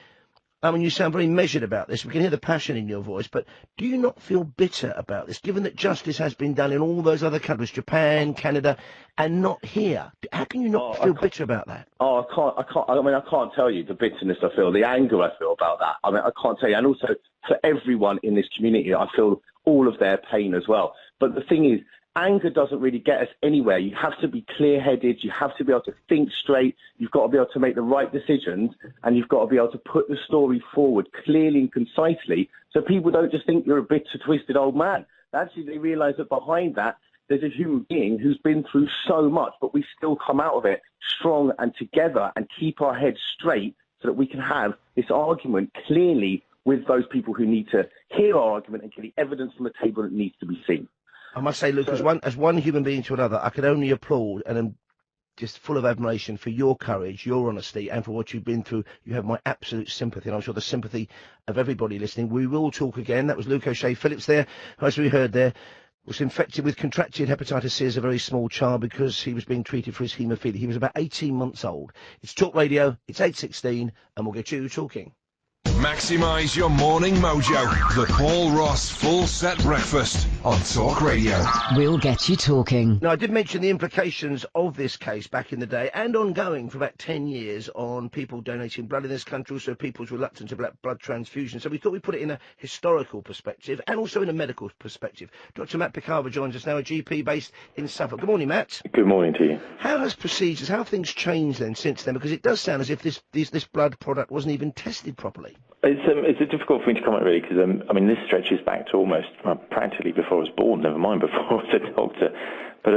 I mean, you sound very measured about this. We can hear the passion in your voice, but do you not feel bitter about this, given that justice has been done in all those other countries, Japan, Canada, and not here? How can you not feel bitter about that? Oh, I can't. I mean, I can't tell you the bitterness I feel, the anger I feel about that. I mean, I can't tell you. And also, for everyone in this community, I feel all of their pain as well. But the thing is, anger doesn't really get us anywhere. You have to be clear-headed. You have to be able to think straight. You've got to be able to make the right decisions, and you've got to be able to put the story forward clearly and concisely so people don't just think you're a bitter, twisted old man. Actually, they realise that behind that, there's a human being who's been through so much, but we still come out of it strong and together and keep our heads straight so that we can have this argument clearly with those people who need to hear our argument and get the evidence on the table that needs to be seen. I must say, Luke, as one human being to another, I can only applaud and am just full of admiration for your courage, your honesty, and for what you've been through. You have my absolute sympathy, and I'm sure the sympathy of everybody listening. We will talk again. That was Luke O'Shea Phillips there, who, as we heard there, was infected with contracted hepatitis C as a very small child because he was being treated for his haemophilia. He was about 18 months old. It's Talk Radio, it's 8:16, and we'll get you talking. Maximise your morning mojo. The Paul Ross Full Set Breakfast on Talk Radio. We'll get you talking. Now, I did mention the implications of this case back in the day and ongoing for about 10 years on people donating blood in this country, also people's reluctance to blood transfusion. So we thought we'd put it in a historical perspective and also in a medical perspective. Dr. Matt Picava joins us now, a GP based in Suffolk. Good morning, Matt. Good morning to you. How have things changed then since then? Because it does sound as if this blood product wasn't even tested properly. It's difficult for me to comment really because this stretches back to almost practically before I was born. Never mind before I was a doctor. But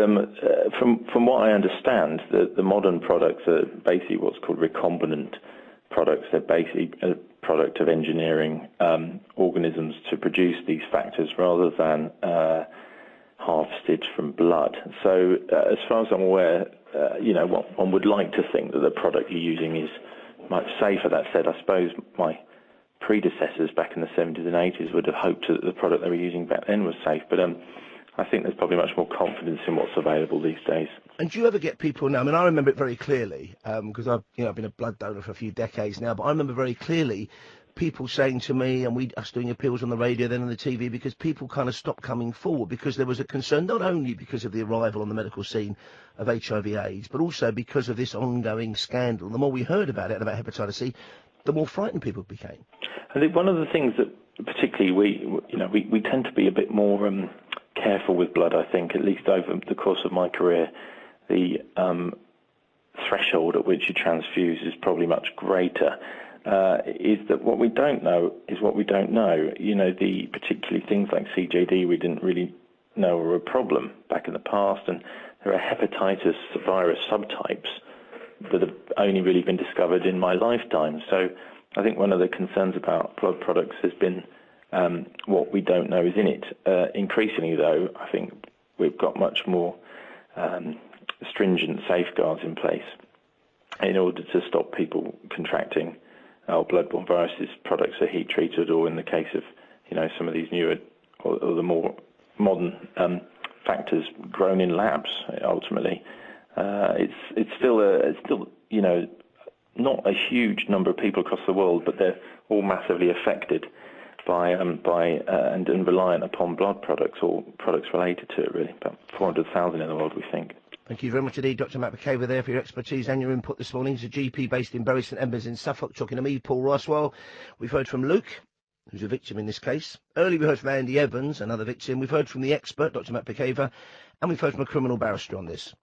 from what I understand, the modern products are basically what's called recombinant products. They're basically a product of engineering organisms to produce these factors rather than harvested from blood. So as far as I'm aware, what one would like to think that the product you're using is much safer. That said, I suppose my predecessors back in the 70s and 80s would have hoped that the product they were using back then was safe, but I think there's probably much more confidence in what's available these days. And do you ever get people now? I mean, I remember it very clearly because I've been a blood donor for a few decades now, but I remember very clearly people saying to me, and us doing appeals on the radio, then on the TV, because people kind of stopped coming forward because there was a concern not only because of the arrival on the medical scene of HIV/AIDS, but also because of this ongoing scandal. The more we heard about it and about hepatitis C, the more frightened people became. I think one of the things that particularly we tend to be a bit more careful with blood, I think, at least over the course of my career. The threshold at which you transfuse is probably much greater. Is that what we don't know is what we don't know. Particularly things like CJD we didn't really know were a problem back in the past, and there are hepatitis virus subtypes that have only really been discovered in my lifetime. So I think one of the concerns about blood products has been what we don't know is in it. Increasingly, though, I think we've got much more stringent safeguards in place in order to stop people contracting bloodborne viruses. Products are heat treated, or in the case of some of these newer or the more modern factors grown in labs. Ultimately, it's still not a huge number of people across the world, but they're all massively affected by and reliant upon blood products or products related to it. Really, about 400,000 in the world, we think. Thank you very much indeed, Dr. Matt McCaver, there for your expertise and your input this morning. He's a GP based in Bury St Edmunds in Suffolk, talking to me, Paul Roswell. We've heard from Luke, who's a victim in this case. Earlier we heard from Andy Evans, another victim. We've heard from the expert, Dr. Matt McCaver, and we've heard from a criminal barrister on this.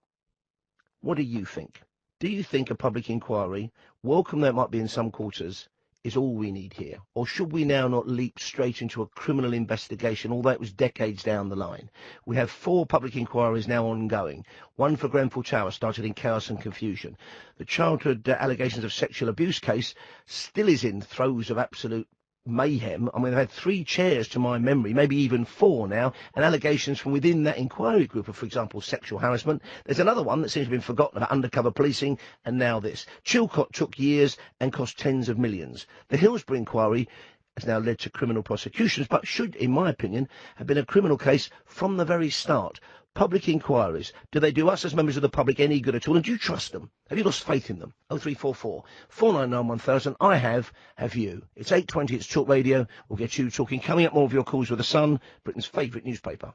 What do you think? Do you think a public inquiry, welcome though it might be in some quarters, is all we need here? Or should we now not leap straight into a criminal investigation, although it was decades down the line? We have 4 public inquiries now ongoing. One for Grenfell Tower started in chaos and confusion. The childhood allegations of sexual abuse case still is in throes of absolute mayhem. I mean, they've had 3 chairs to my memory, maybe even 4 now, and allegations from within that inquiry group of, for example, sexual harassment. There's another one that seems to have been forgotten about undercover policing, and now this. Chilcot took years and cost tens of millions. The Hillsborough inquiry has now led to criminal prosecutions, but should, in my opinion, have been a criminal case from the very start. Public inquiries, do they do us as members of the public any good at all? And do you trust them? Have you lost faith in them? 0344 499 1000. I have you? It's 8:20, it's Talk Radio. We'll get you talking. Coming up, more of your calls with The Sun, Britain's favourite newspaper.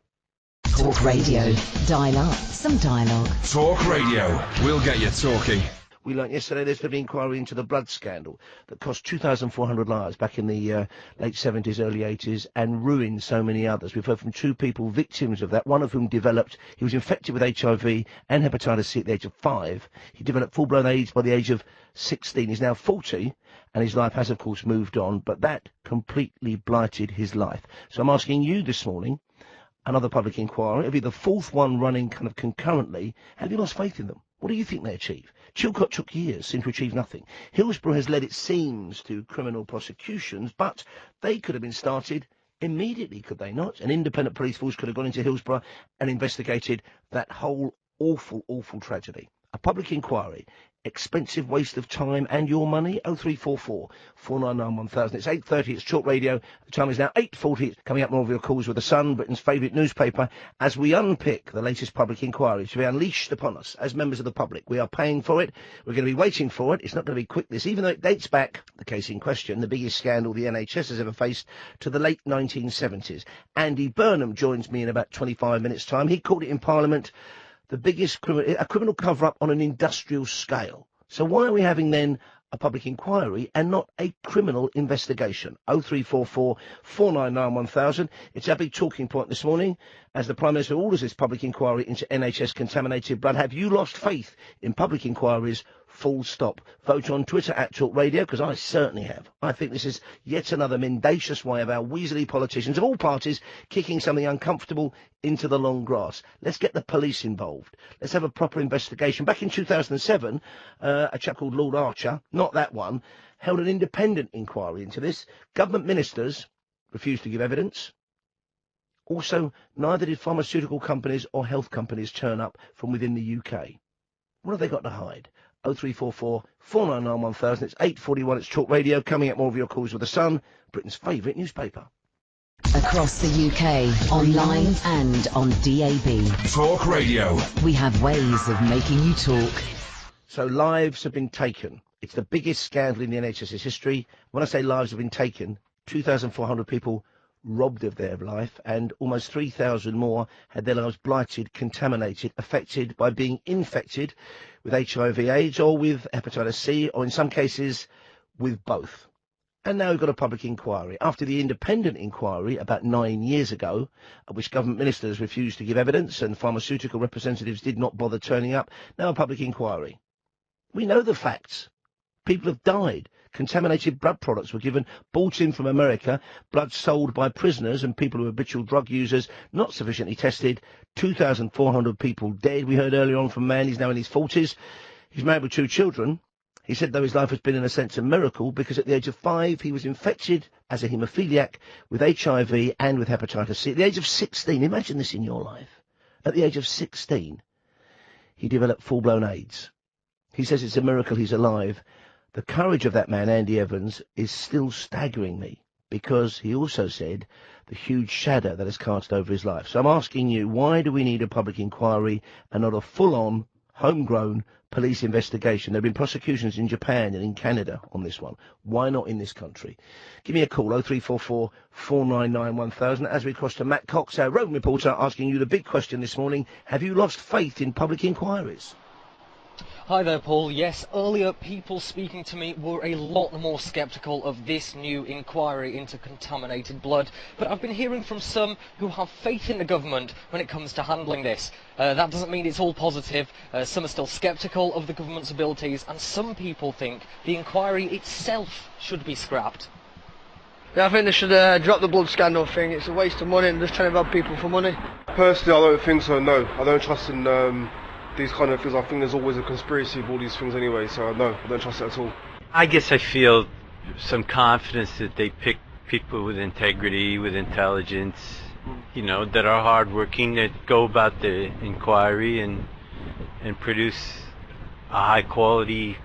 Talk Radio. Dial up some dialogue. Talk Radio. We'll get you talking. We learnt yesterday there's been an inquiry into the blood scandal that cost 2,400 lives back in the late 70s, early 80s, and ruined so many others. We've heard from 2 people, victims of that, one of whom he was infected with HIV and hepatitis C at the age of 5. He developed full-blown AIDS by the age of 16. He's now 40, and his life has, of course, moved on, but that completely blighted his life. So I'm asking you this morning, another public inquiry, it'll be the 4th one running kind of concurrently. Have you lost faith in them? What do you think they achieve? Chilcot took years, seemed to achieve nothing. Hillsborough has led, it seems, to criminal prosecutions, but they could have been started immediately, could they not? An independent police force could have gone into Hillsborough and investigated that whole awful, awful tragedy. A public inquiry, expensive waste of time and your money. 0344 499 1000. It's 8:30. It's Talk Radio. The time is now 8:40. Coming up, more of your calls with The Sun, Britain's favourite newspaper, as we unpick the latest public inquiry to be unleashed upon us as members of the public. We are paying for it. We're going to be waiting for it. It's not going to be quick, this, even though it dates back, the case in question, the biggest scandal the NHS has ever faced, to the late 1970s. Andy Burnham joins me in about 25 minutes' time. He called it in Parliament the biggest a criminal cover-up on an industrial scale. So why are we having then a public inquiry and not a criminal investigation? 0344 499 1000. It's our big talking point this morning as the Prime Minister orders this public inquiry into NHS contaminated blood. Have you lost faith in public inquiries full stop. Vote on Twitter at Talk Radio, because I certainly have. I think this is yet another mendacious way of our weaselly politicians of all parties kicking something uncomfortable into the long grass. Let's get the police involved. Let's have a proper investigation. Back in 2007, a chap called Lord Archer, not that one, held an independent inquiry into this. Government ministers refused to give evidence. Also, neither did pharmaceutical companies or health companies turn up from within the UK. What have they got to hide? 0344 499 1000. It's 8:41. It's Talk Radio. Coming up, more of your calls with The Sun, Britain's favourite newspaper. Across the UK, online and on DAB. Talk Radio. We have ways of making you talk. So lives have been taken. It's the biggest scandal in the NHS's history. When I say lives have been taken, 2,400 people robbed of their life, and almost 3,000 more had their lives blighted, contaminated, affected by being infected with HIV/AIDS or with hepatitis C, or in some cases with both. And now we've got a public inquiry. After the independent inquiry about 9 years ago, at which government ministers refused to give evidence and pharmaceutical representatives did not bother turning up, now a public inquiry. We know the facts. People have died. Contaminated blood products were given, bought in from America, blood sold by prisoners and people who are habitual drug users, not sufficiently tested, 2,400 people dead. We heard earlier on from a man, he's now in his 40s. He's married with 2 children. He said, though, his life has been, in a sense, a miracle, because at the age of 5, he was infected as a haemophiliac with HIV and with hepatitis C. At the age of 16, imagine this in your life. At the age of 16, he developed full-blown AIDS. He says it's a miracle he's alive. The courage of that man, Andy Evans, is still staggering me, because he also said the huge shadow that has cast over his life. So I'm asking you, why do we need a public inquiry and not a full-on, homegrown police investigation? There have been prosecutions in Japan and in Canada on this one. Why not in this country? Give me a call, 0344 499 1000. As we cross to Matt Cox, our roving reporter, asking you the big question this morning: have you lost faith in public inquiries? Hi there, Paul. Yes, earlier people speaking to me were a lot more sceptical of this new inquiry into contaminated blood, but I've been hearing from some who have faith in the government when it comes to handling this. That doesn't mean it's all positive. Some are still sceptical of the government's abilities, and some people think the inquiry itself should be scrapped. Yeah, I think they should drop the blood scandal thing. It's a waste of money and just trying to rob people for money. Personally, I don't think so, no. I don't trust in these kind of things. I think there's always a conspiracy of all these things anyway, so no, I don't trust it at all. I guess I feel some confidence that they pick people with integrity, with intelligence, you know, that are hardworking, that go about the inquiry and produce a high quality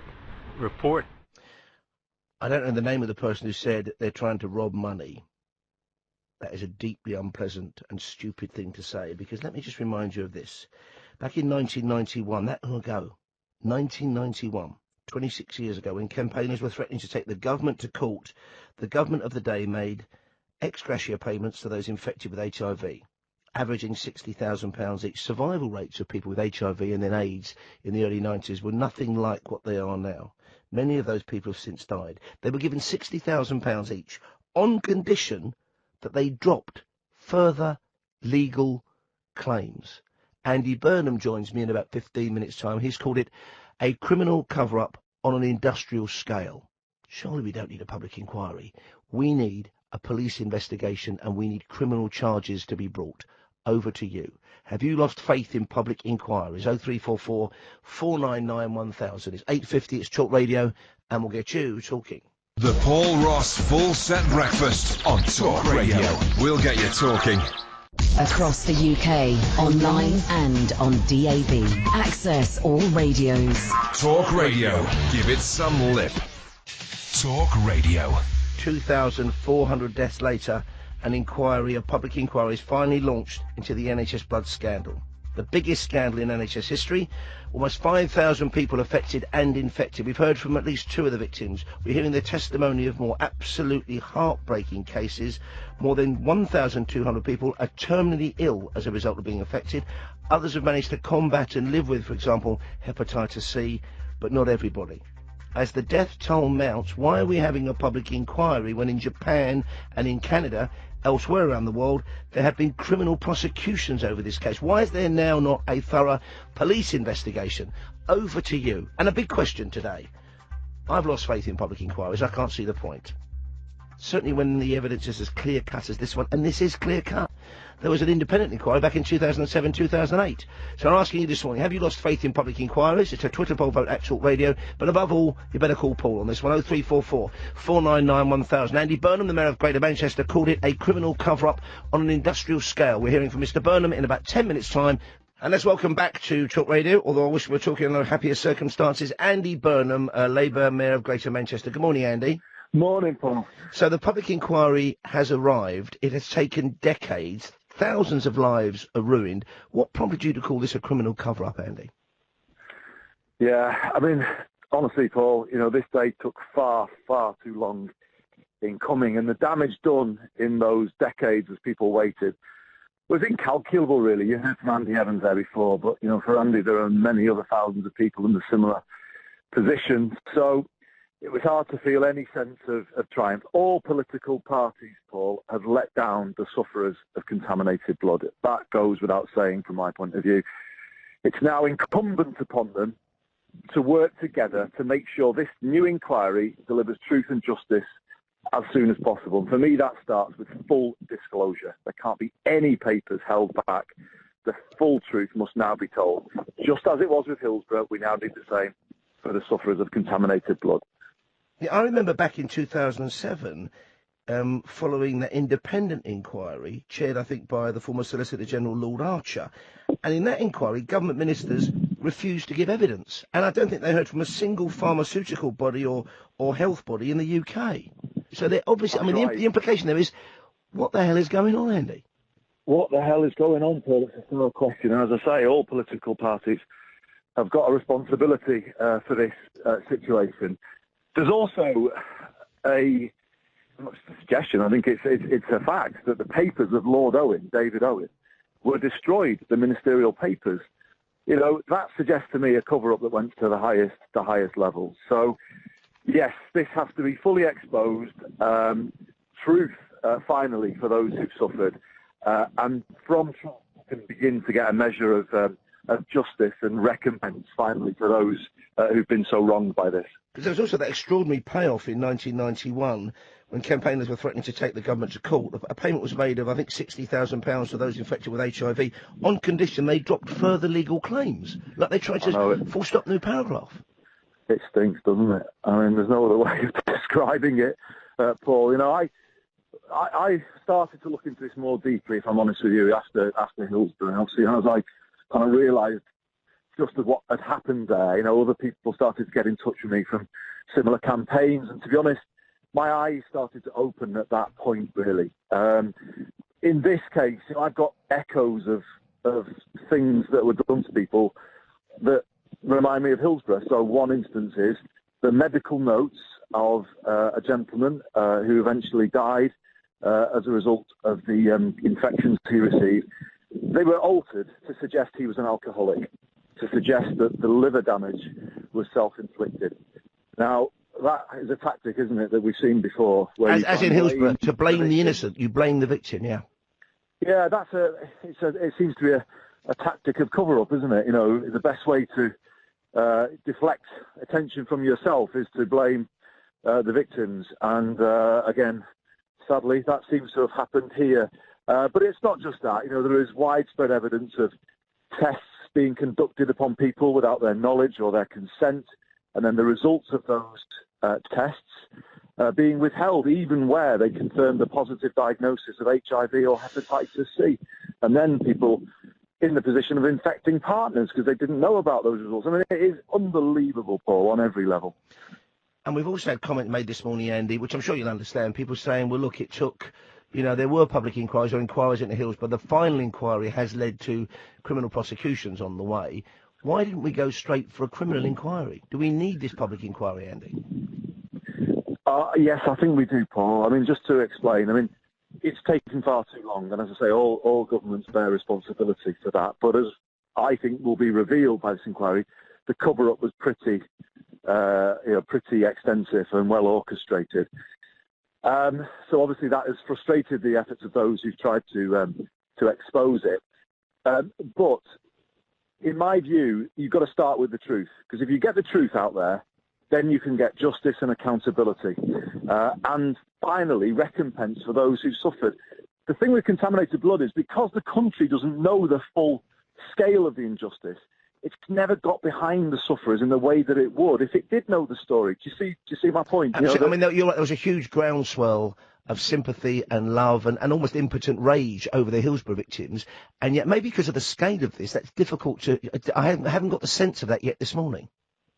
report. I don't know the name of the person who said they're trying to rob money. That is a deeply unpleasant and stupid thing to say, because let me just remind you of this. Back in 1991, that long ago, 1991, 26 years ago, when campaigners were threatening to take the government to court, the government of the day made ex gratia payments to those infected with HIV, averaging £60,000 each. Survival rates of people with HIV and then AIDS in the early 90s were nothing like what they are now. Many of those people have since died. They were given £60,000 each on condition that they dropped further legal claims. Andy Burnham joins me in about 15 minutes' time. He's called it a criminal cover-up on an industrial scale. Surely we don't need a public inquiry. We need a police investigation, and we need criminal charges to be brought. Over to you. Have you lost faith in public inquiries? 0344 499 1000. It's 8:50, it's Talk Radio, and we'll get you talking. The Paul Ross Full Set Breakfast on Talk Radio. We'll get you talking. Across the UK, online and on DAB. Access all radios. Talk Radio. Give it some lip. Talk Radio. 2,400 deaths later, an inquiry, a public inquiry, is finally launched into the Nhs Blood Scandal. The biggest scandal in NHS history. Almost 5,000 people affected and infected. We've heard from at least 2 of the victims. We're hearing the testimony of more absolutely heartbreaking cases. More than 1,200 people are terminally ill as a result of being affected. Others have managed to combat and live with, for example, hepatitis C, but not everybody. As the death toll mounts, why are we having a public inquiry when in Japan and in Canada elsewhere around the world, there have been criminal prosecutions over this case. Why is there now not a thorough police investigation? Over to you. And a big question today. I've lost faith in public inquiries. I can't see the point. Certainly when the evidence is as clear-cut as this one, and this is clear-cut. There was an independent inquiry back in 2007, 2008. So I'm asking you this morning, have you lost faith in public inquiries? It's a Twitter poll vote at Talk Radio, but above all, you better call Paul on this one, 0344 499 1000. Andy Burnham, the Mayor of Greater Manchester, called it a criminal cover-up on an industrial scale. We're hearing from Mr Burnham in about 10 minutes' time. And let's welcome back to Talk Radio, although I wish we were talking under happier circumstances, Andy Burnham, Labour Mayor of Greater Manchester. Good morning, Andy. Morning, Paul. So the public inquiry has arrived. It has taken decades. Thousands of lives are ruined. What prompted you to call this a criminal cover-up, Andy? Yeah, I mean, honestly, Paul, you know, this day took far, far too long in coming, and the damage done in those decades as people waited was incalculable, really. You heard from Andy Evans there before, but, you know, for Andy, there are many other thousands of people in a similar position. So it was hard to feel any sense of triumph. All political parties, Paul, have let down the sufferers of contaminated blood. That goes without saying from my point of view. It's now incumbent upon them to work together to make sure this new inquiry delivers truth and justice as soon as possible. And for me, that starts with full disclosure. There can't be any papers held back. The full truth must now be told. Just as it was with Hillsborough, we now need the same for the sufferers of contaminated blood. Yeah, I remember back in 2007, following the independent inquiry, chaired, I think, by the former Solicitor General Lord Archer. And in that inquiry, government ministers refused to give evidence. And I don't think they heard from a single pharmaceutical body or health body in the UK. So they're obviously, I mean, the implication there is, what the hell is going on, Andy? What the hell is going on, Paul? It's no question. And as I say, all political parties have got a responsibility for this situation. There's also not just a suggestion, I think it's a fact that the papers of Lord Owen, David Owen, were destroyed, the ministerial papers. You know, that suggests to me a cover-up that went to the highest levels. So, yes, this has to be fully exposed, truth, finally, for those who've suffered, and from truth can begin to get a measure of justice and recompense, finally, for those who've been so wronged by this. Because there was also that extraordinary payoff in 1991 when campaigners were threatening to take the government to court. A payment was made of, I think, £60,000 to those infected with HIV on condition they dropped further legal claims. Like they tried to full stop new paragraph. It stinks, doesn't it? I mean, there's no other way of describing it, Paul. You know, I started to look into this more deeply, if I'm honest with you, after Hillsborough. And obviously, as I kind of realised just what had happened there, you know, other people started to get in touch with me from similar campaigns. And to be honest, my eyes started to open at that point, really. In this case, you know, I've got echoes of things that were done to people that remind me of Hillsborough. So one instance is the medical notes of a gentleman who eventually died as a result of the infections he received. They were altered to suggest he was an alcoholic, to suggest that the liver damage was self-inflicted. Now, that is a tactic, isn't it, that we've seen before. As in Hillsborough, to blame the innocent, you blame the victim, yeah. Yeah, it seems to be a tactic of cover-up, isn't it? You know, the best way to deflect attention from yourself is to blame the victims. And again, sadly, that seems to have happened here. But it's not just that. You know, there is widespread evidence of tests being conducted upon people without their knowledge or their consent, and then the results of those tests being withheld, even where they confirmed a positive diagnosis of HIV or hepatitis C. And then people in the position of infecting partners because they didn't know about those results. I mean, it is unbelievable, Paul, on every level. And we've also had comment made this morning, Andy, which I'm sure you'll understand, people saying, well, look, it took... You know, there were public inquiries or inquiries into Hills, but the final inquiry has led to criminal prosecutions on the way. Why didn't we go straight for a criminal inquiry? Do we need this public inquiry, Andy? Yes, I think we do, Paul. I mean, just to explain, I mean, it's taken far too long, and as I say, all governments bear responsibility for that. But as I think will be revealed by this inquiry, the cover-up was pretty extensive and well orchestrated. So obviously that has frustrated the efforts of those who've tried to expose it. But in my view, you've got to start with the truth, because if you get the truth out there, then you can get justice and accountability. And finally, recompense for those who suffered. The thing with contaminated blood is because the country doesn't know the full scale of the injustice, it's never got behind the sufferers in the way that it would if it did know the story. Do you see my point? Absolutely. I mean, you're right, there was a huge groundswell of sympathy and love and almost impotent rage over the Hillsborough victims, and yet maybe because of the scale of this, that's difficult to... I haven't got the sense of that yet this morning.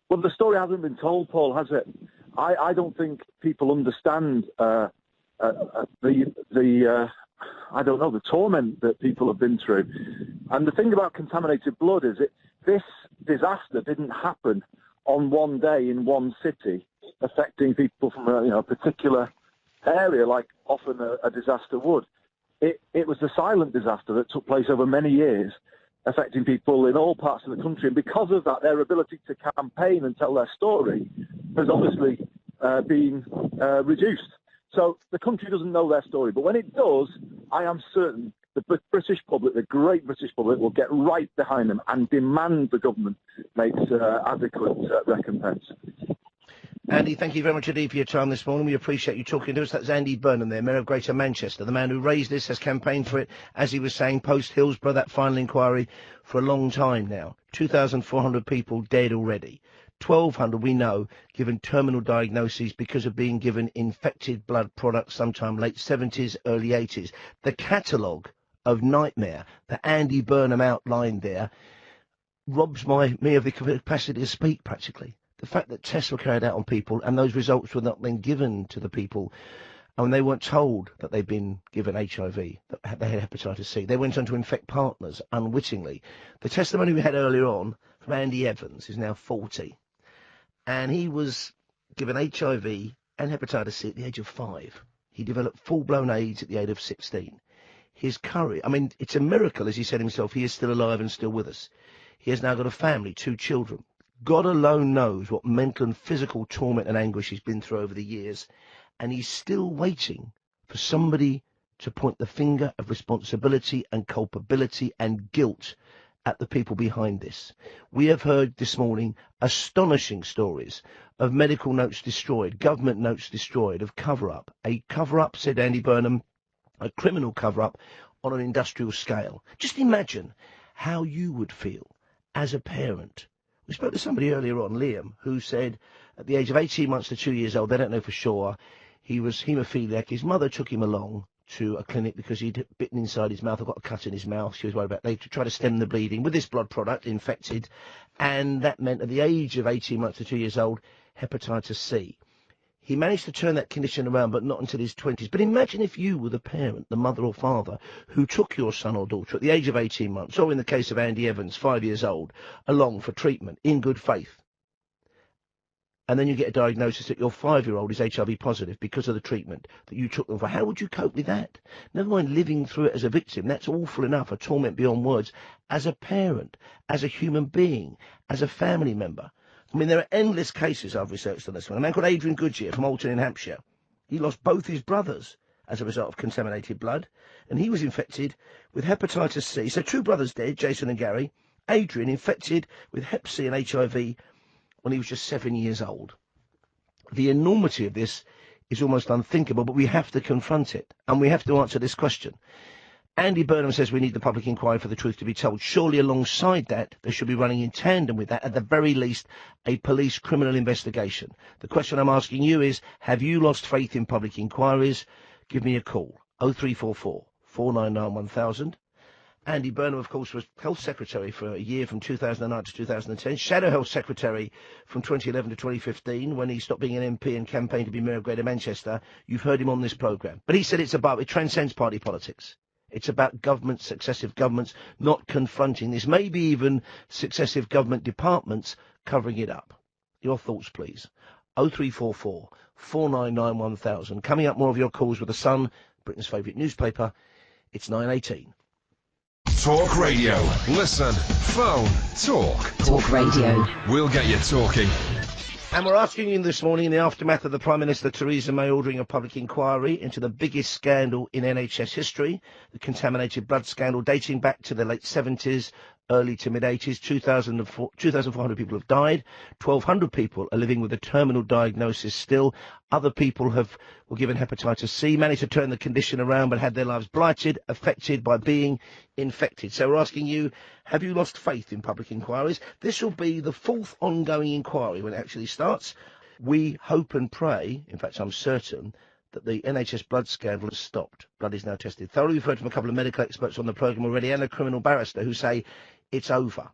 Well, the story hasn't been told, Paul, has it? I don't think people understand the torment that people have been through. And the thing about contaminated blood is this disaster didn't happen on one day in one city, affecting people from a particular area, like often a disaster would. It was a silent disaster that took place over many years, affecting people in all parts of the country. And because of that, their ability to campaign and tell their story has obviously been reduced. So the country doesn't know their story. But when it does, I am certain the British public, the great British public, will get right behind them and demand the government makes adequate recompense. Andy, thank you very much indeed for your time this morning. We appreciate you talking to us. That's Andy Burnham there, Mayor of Greater Manchester, the man who raised this, has campaigned for it, as he was saying, post-Hillsborough, that final inquiry, for a long time now. 2,400 people dead already. 1,200, we know, given terminal diagnoses because of being given infected blood products sometime late 70s, early 80s. The catalogue of nightmare that Andy Burnham outlined there robs me of the capacity to speak, practically. The fact that tests were carried out on people and those results were not then given to the people, and they weren't told that they'd been given HIV, that they had hepatitis C. They went on to infect partners unwittingly. The testimony we had earlier on from Andy Evans is now 40, and he was given HIV and hepatitis C at the age of 5. He developed full-blown AIDS at the age of 16. His courage, I mean, it's a miracle, as he said himself, he is still alive and still with us. He has now got a family, 2 children. God alone knows what mental and physical torment and anguish he's been through over the years, and he's still waiting for somebody to point the finger of responsibility and culpability and guilt at the people behind this. We have heard this morning astonishing stories of medical notes destroyed, government notes destroyed, of cover-up. A cover-up, said Andy Burnham, a criminal cover-up on an industrial scale. Just imagine how you would feel as a parent. We spoke to somebody earlier on, Liam, who said at the age of 18 months to 2 years old, they don't know for sure, he was haemophiliac. His mother took him along to a clinic because he'd bitten inside his mouth or got a cut in his mouth. She was worried about they to try to stem the bleeding with this blood product, infected, and that meant at the age of 18 months to 2 years old, hepatitis C. He managed to turn that condition around, but not until his 20s. But imagine if you were the parent, the mother or father, who took your son or daughter at the age of 18 months, or in the case of Andy Evans, 5 years old, along for treatment, in good faith. And then you get a diagnosis that your 5-year-old is HIV positive because of the treatment that you took them for. How would you cope with that? Never mind living through it as a victim. That's awful enough, a torment beyond words. As a parent, as a human being, as a family member. I mean, there are endless cases I've researched on this one. A man called Adrian Goodyear from Alton in Hampshire. He lost both his brothers as a result of contaminated blood, and he was infected with hepatitis C. So 2 brothers dead, Jason and Gary. Adrian infected with hep C and HIV when he was just 7 years old. The enormity of this is almost unthinkable, but we have to confront it, and we have to answer this question. Andy Burnham says we need the public inquiry for the truth to be told. Surely alongside that, they should be running in tandem with that, at the very least, a police criminal investigation. The question I'm asking you is, have you lost faith in public inquiries? Give me a call, 0344 499 1000. Andy Burnham, of course, was Health Secretary for a year from 2009 to 2010, Shadow Health Secretary from 2011 to 2015, when he stopped being an MP and campaigned to be Mayor of Greater Manchester. You've heard him on this programme. But he said it transcends party politics. It's about governments, successive governments, not confronting this. Maybe even successive government departments covering it up. Your thoughts, please. 0344 499 1000. Coming up, more of your calls with The Sun, Britain's favourite newspaper. It's 9:18. Talk Radio. Listen. Phone. Talk. Talk Radio. We'll get you talking. And we're asking you this morning, in the aftermath of the Prime Minister Theresa May ordering a public inquiry into the biggest scandal in NHS history, the Contaminated Blood Scandal, dating back to the late 70s, early to mid-80s. 2,400 people have died. 1,200 people are living with a terminal diagnosis still. Other people were given hepatitis C, managed to turn the condition around, but had their lives blighted, affected by being infected. So we're asking you, have you lost faith in public inquiries? This will be the 4th ongoing inquiry when it actually starts. We hope and pray, in fact I'm certain, that the NHS blood scandal has stopped. Blood is now tested thoroughly. We've heard from a couple of medical experts on the programme already and a criminal barrister who say it's over,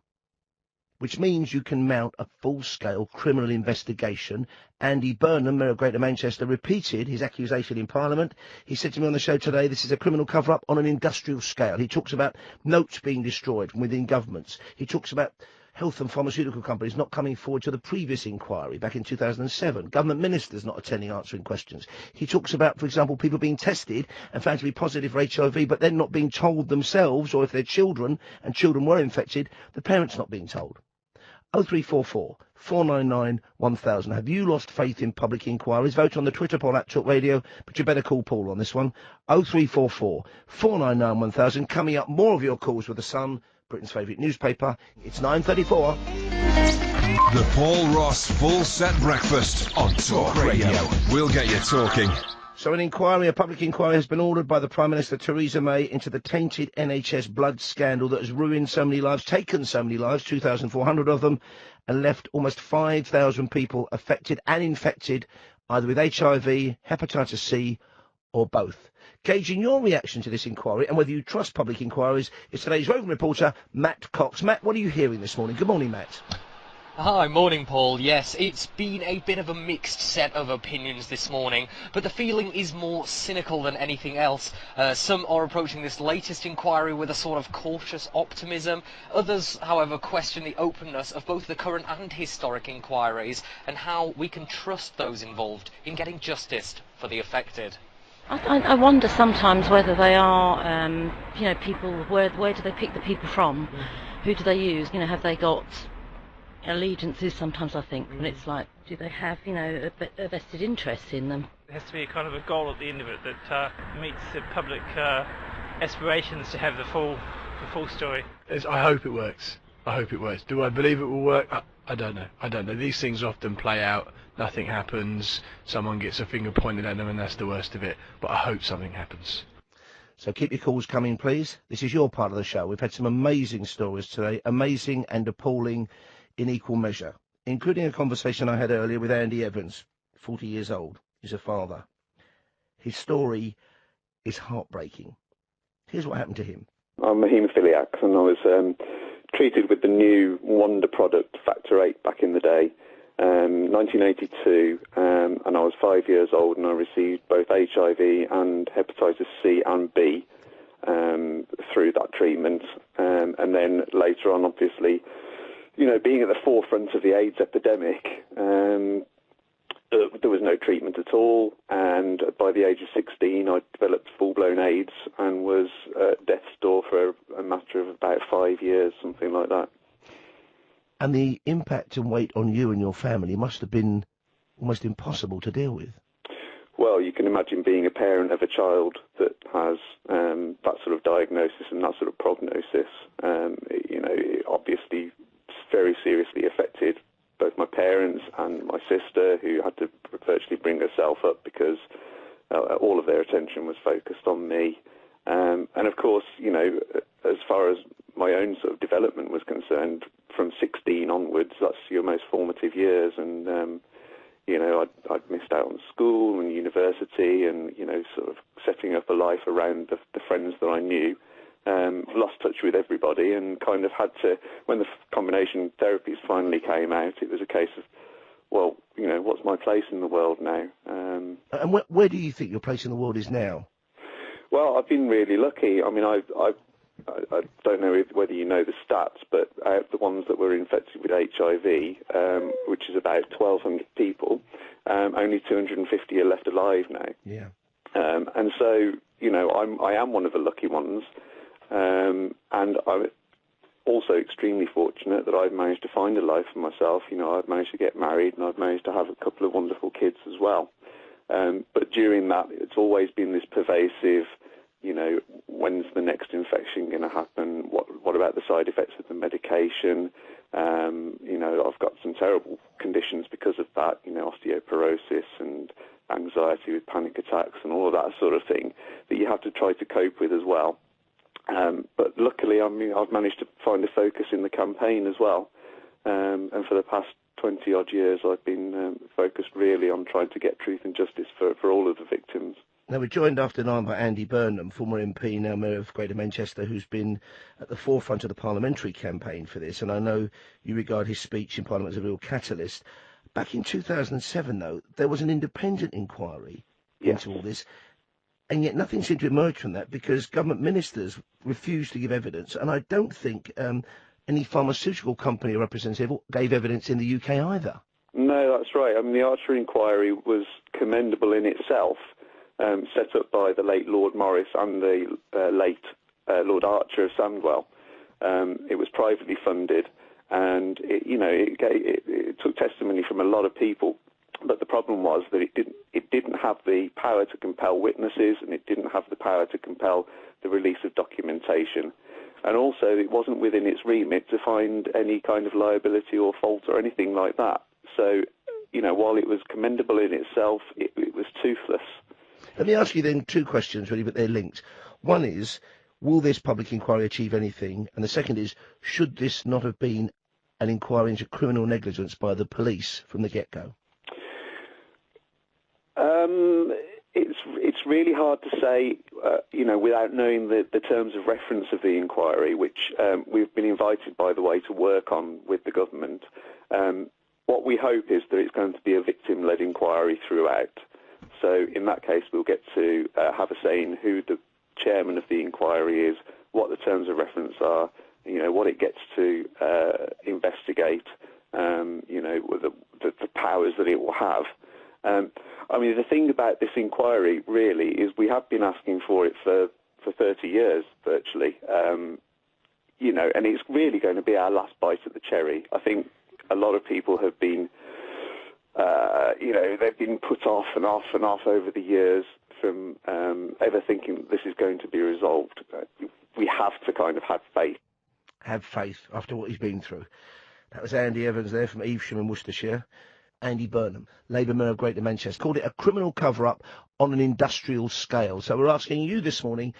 which means you can mount a full-scale criminal investigation. Andy Burnham, Mayor of Greater Manchester, repeated his accusation in Parliament. He said to me on the show today, this is a criminal cover-up on an industrial scale. He talks about notes being destroyed from within governments. He talks about health and pharmaceutical companies not coming forward to the previous inquiry back in 2007. Government ministers not attending, answering questions. He talks about, for example, people being tested and found to be positive for HIV, but then not being told themselves, or if they're children and children were infected, the parents not being told. 0344 499 1000. Have you lost faith in public inquiries? Vote on the Twitter poll at Talk Radio, but you better call Paul on this one. 0344 499 1000. Coming up, more of your calls with The Sun, Britain's favourite newspaper. It's 9:34. The Paul Ross Full Set Breakfast on Talk Radio. We'll get you talking. So a public inquiry has been ordered by the Prime Minister Theresa May into the tainted NHS blood scandal that has ruined so many lives, taken so many lives, 2,400 of them, and left almost 5,000 people affected and infected, either with HIV, hepatitis C, or both. Gauging your reaction to this inquiry and whether you trust public inquiries is today's roving reporter, Matt Cox. Matt, what are you hearing this morning? Good morning, Matt. Hi, morning Paul. Yes, it's been a bit of a mixed set of opinions this morning, but the feeling is more cynical than anything else. Some are approaching this latest inquiry with a sort of cautious optimism. Others, however, question the openness of both the current and historic inquiries and how we can trust those involved in getting justice for the affected. I wonder sometimes whether they are, people, where do they pick the people from? Who do they use? Have they got allegiances sometimes, I think, and it's like, do they have, a vested interest in them? There has to be a kind of a goal at the end of it that meets the public aspirations to have the full story. I hope it works. Do I believe it will work? I don't know. These things often play out. Nothing happens. Someone gets a finger pointed at them, and that's the worst of it. But I hope something happens. So keep your calls coming, please. This is your part of the show. We've had some amazing stories today, amazing and appalling in equal measure, including a conversation I had earlier with Andy Evans, 40 years old. He's a father. His story is heartbreaking. Here's what happened to him. I'm a haemophiliac, and I was treated with the new wonder product, Factor 8, back in the day, 1982, and I was 5 years old, and I received both HIV and hepatitis C and B through that treatment, and then later on, obviously, being at the forefront of the AIDS epidemic, there was no treatment at all, and by the age of 16 I developed full-blown AIDS and was at death's door for a matter of about 5 years, something like that. And the impact and weight on you and your family must have been almost impossible to deal with. Well, you can imagine being a parent of a child that has that sort of diagnosis and that sort of prognosis. It obviously very seriously affected both my parents and my sister, who had to virtually bring herself up because all of their attention was focused on me. And of course, as far as my own sort of development was concerned, from 16 onwards, that's your most formative years. And, I'd missed out on school and university and, sort of setting up a life around the friends that I knew. Lost touch with everybody and kind of had to, when the combination therapies finally came out, it was a case of, well, what's my place in the world now? And where do you think your place in the world is now? Well, I've been really lucky. I mean, I don't know whether you know the stats, but out of the ones that were infected with HIV, which is about 1,200 people, only 250 are left alive now. Yeah. And so, I am one of the lucky ones. And also extremely fortunate that I've managed to find a life for myself. You know, I've managed to get married and I've managed to have a couple of wonderful kids as well. But during that, it's always been this pervasive, you know, when's the next infection going to happen? What about the side effects of the medication? You know, I've got some terrible conditions because of that, you know, osteoporosis and anxiety with panic attacks and all of that sort of thing that you have to try to cope with as well. But luckily, I mean, I've managed to find a focus in the campaign as well. And for the past 20-odd years, I've been focused really on trying to get truth and justice for all of the victims. Now, we're joined after 9 by Andy Burnham, former MP, now Mayor of Greater Manchester, who's been at the forefront of the parliamentary campaign for this, and I know you regard his speech in Parliament as a real catalyst. Back in 2007, though, there was an independent inquiry into all this, and yet nothing seemed to emerge from that because government ministers refused to give evidence, and I don't think any pharmaceutical company representative gave evidence in the UK either. No, that's right. I mean, the Archer inquiry was commendable in itself, set up by the late Lord Morris and the late Lord Archer of Sandwell. It was privately funded, and it took testimony from a lot of people. But the problem was that it didn't have the power to compel witnesses, and it didn't have the power to compel the release of documentation. And also, it wasn't within its remit to find any kind of liability or fault or anything like that. So, you know, while it was commendable in itself, it was toothless. Let me ask you then two questions, really, but they're linked. One is, will this public inquiry achieve anything? And the second is, should this not have been an inquiry into criminal negligence by the police from the get-go? It's really hard to say, without knowing the terms of reference of the inquiry, which we've been invited, by the way, to work on with the government. What we hope is that it's going to be a victim-led inquiry throughout. So in that case, we'll get to have a say in who the chairman of the inquiry is, what the terms of reference are, you know, what it gets to investigate, the powers that it will have. I mean, the thing about this inquiry, really, is we have been asking for it for 30 years, virtually, and it's really going to be our last bite at the cherry. I think a lot of people have been, they've been put off and off and off over the years from ever thinking this is going to be resolved. We have to kind of have faith. Have faith after what he's been through. That was Andy Evans there from Evesham in Worcestershire. Andy Burnham, Labour Mayor of Greater Manchester, called it a criminal cover-up on an industrial scale. So we're asking you this morning,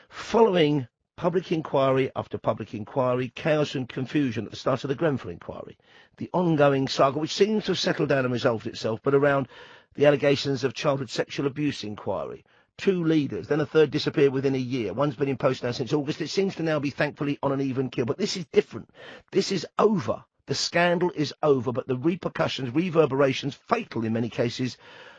following public inquiry after public inquiry, chaos and confusion at the start of the Grenfell inquiry, the ongoing saga, which seems to have settled down and resolved itself, but around the allegations of childhood sexual abuse inquiry, 2 leaders, then a third disappeared within a year. One's been in post now since August. It seems to now be, thankfully, on an even keel. But this is different. This is over. The scandal is over, but the repercussions, reverberations, fatal in many cases,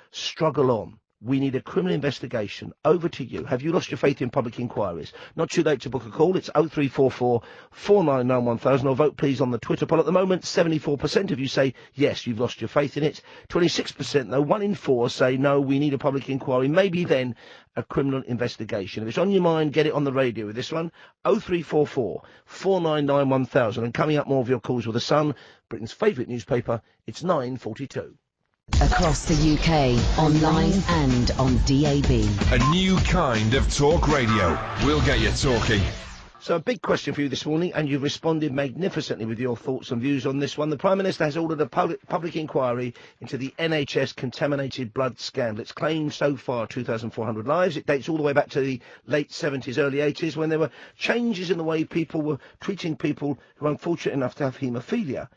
struggle on. We need a criminal investigation. Over to you. Have you lost your faith in public inquiries? Not too late to book a call. It's 0344 499 1000, or vote please on the Twitter poll. At the moment, 74% of you say yes, you've lost your faith in it. 26%, though, 1 in 4 say no, we need a public inquiry. Maybe then a criminal investigation. If it's on your mind, get it on the radio with this one. 0344 499 1000. And coming up, more of your calls with The Sun, Britain's favourite newspaper. It's 9:42. Across the UK, online and on DAB. A new kind of talk radio. We'll get you talking. So a big question for you this morning, and you've responded magnificently with your thoughts and views on this one. The Prime Minister has ordered a public inquiry into the NHS contaminated blood scandal. It's claimed so far 2,400 lives. It dates all the way back to the late 70s, early 80s, when there were changes in the way people were treating people who were unfortunate enough to have haemophilia.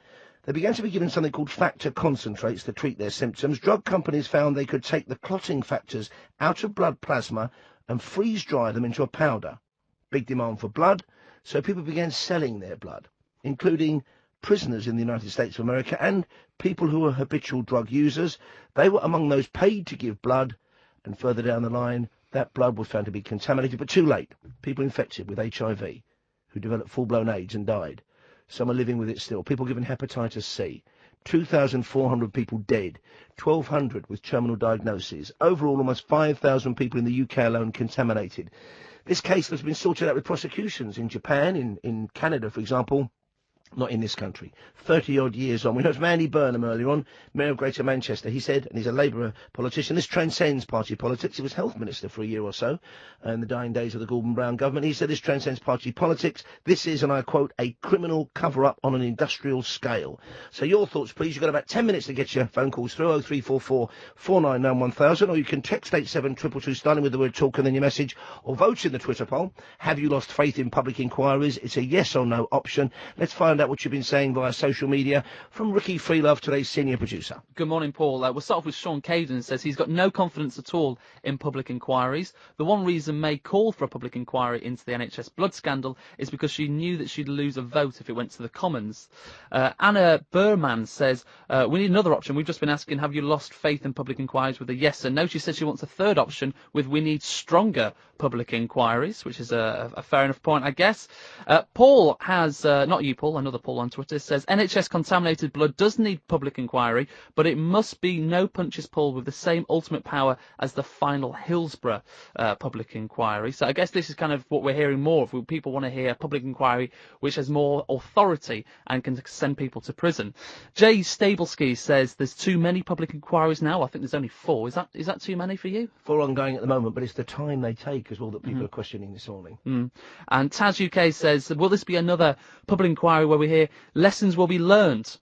They began to be given something called factor concentrates to treat their symptoms. Drug companies found they could take the clotting factors out of blood plasma and freeze-dry them into a powder. Big demand for blood, so people began selling their blood, including prisoners in the United States of America and people who were habitual drug users. They were among those paid to give blood, and further down the line, that blood was found to be contaminated, but too late. People infected with HIV who developed full-blown AIDS and died. Some are living with it still. People given hepatitis C. 2,400 people dead. 1,200 with terminal diagnoses. Overall, almost 5,000 people in the UK alone contaminated. This case has been sorted out with prosecutions in Japan, in Canada, for example. Not in this country. 30-odd years on. We heard from Andy Burnham earlier on, Mayor of Greater Manchester. He said, and he's a Labour politician, this transcends party politics. He was Health Minister for a year or so in the dying days of the Gordon Brown government. He said this transcends party politics. This is, and I quote, a criminal cover-up on an industrial scale. So your thoughts, please. You've got about 10 minutes to get your phone calls through, 0344 499 1000, or you can text 87222 starting with the word talk and then your message, or vote in the Twitter poll. Have you lost faith in public inquiries? It's a yes or no option. Let's find out what you've been saying via social media from Ricky Freelove, today's senior producer. Good morning, Paul. We'll start off with Sean Caden, says he's got no confidence at all in public inquiries. The one reason May called for a public inquiry into the NHS blood scandal is because she knew that she'd lose a vote if it went to the Commons. Anna Burman says, we need another option. We've just been asking, have you lost faith in public inquiries, with a yes and no. She says she wants a third option with we need stronger public inquiries, which is a fair enough point, I guess. Paul has, not you, Paul, another Paul on Twitter, says NHS contaminated blood does need public inquiry, but it must be no punches pulled with the same ultimate power as the final Hillsborough public inquiry. So I guess this is kind of what we're hearing more of. People want to hear a public inquiry which has more authority and can send people to prison. Jay Stablesky says there's too many public inquiries now. I think there's only 4. Is that too many for you? 4 ongoing at the moment, but it's the time they take as well that people are questioning this morning. And Taz UK says, will this be another public inquiry where we hear lessons will be learned?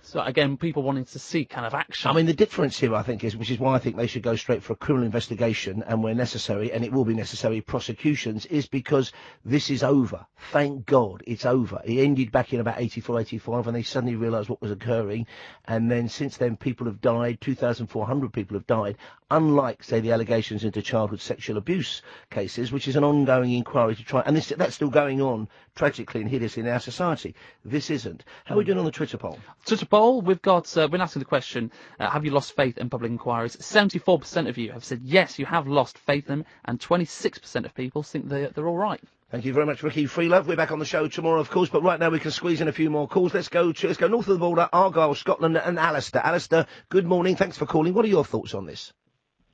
So again, people wanting to see kind of action. I mean, the difference here, I think, is, which is why I think they should go straight for a criminal investigation, and where necessary, and it will be necessary, prosecutions, is because this is over. Thank God it's over. It ended back in about 84, 85, when they suddenly realised what was occurring, and then since then people have died, 2,400 people have died, unlike, say, the allegations into childhood sexual abuse cases, which is an ongoing inquiry to try, and that's still going on, tragically and hideously in our society. This isn't. How are we doing on the Twitter poll? Twitter poll, we've got, been asking the question, have you lost faith in public inquiries? 74% of you have said yes, you have lost faith in them, and 26% of people think they're all right. Thank you very much, Ricky Freelove. We're back on the show tomorrow, of course, but right now we can squeeze in a few more calls. Let's go north of the border, Argyll, Scotland, and Alistair. Alistair, good morning. Thanks for calling. What are your thoughts on this?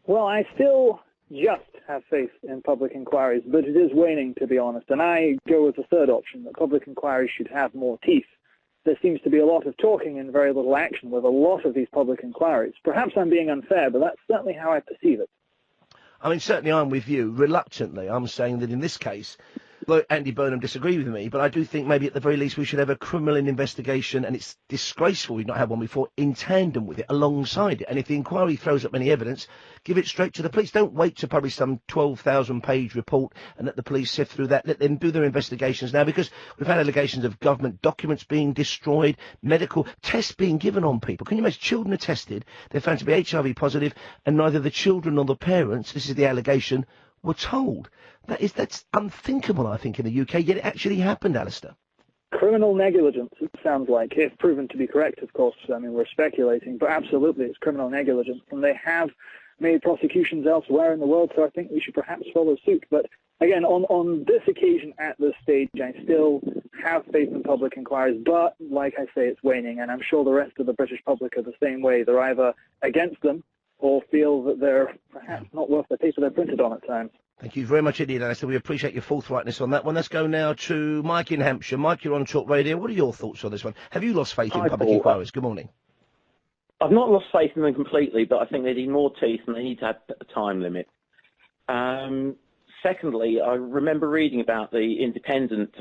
Well, I still just have faith in public inquiries, but it is waning, to be honest, and I go with the third option, that public inquiries should have more teeth. There seems to be a lot of talking and very little action with a lot of these public inquiries. Perhaps I'm being unfair, but that's certainly how I perceive it. I mean, certainly I'm with you. Reluctantly, I'm saying that in this case, look, Andy Burnham disagree with me, but I do think maybe at the very least we should have a criminal investigation, and it's disgraceful we've not had one before, in tandem with it, alongside it. And if the inquiry throws up any evidence, give it straight to the police. Don't wait to publish some 12,000-page report and let the police sift through that. Let them do their investigations now, because we've had allegations of government documents being destroyed, medical tests being given on people. Can you imagine? Children are tested, they're found to be HIV positive, and neither the children nor the parents, this is the allegation, were told. That's unthinkable, I think, in the UK, yet it actually happened, Alistair. Criminal negligence, it sounds like, if proven to be correct, of course. I mean, we're speculating, but absolutely it's criminal negligence, and they have made prosecutions elsewhere in the world, so I think we should perhaps follow suit. But again, on this occasion, at this stage, I still have faith in public inquiries, but like I say, it's waning, and I'm sure the rest of the British public are the same way. They're either against them or feel that they're perhaps not worth the paper they're printed on at times. Thank you very much indeed, Alistair. We appreciate your forthrightness on that one. Let's go now to Mike in Hampshire. Mike, you're on Talk Radio. What are your thoughts on this one? Have you lost faith in public inquiries? Good morning. I've not lost faith in them completely, but I think they need more teeth and they need to have a time limit. Secondly, I remember reading about the independent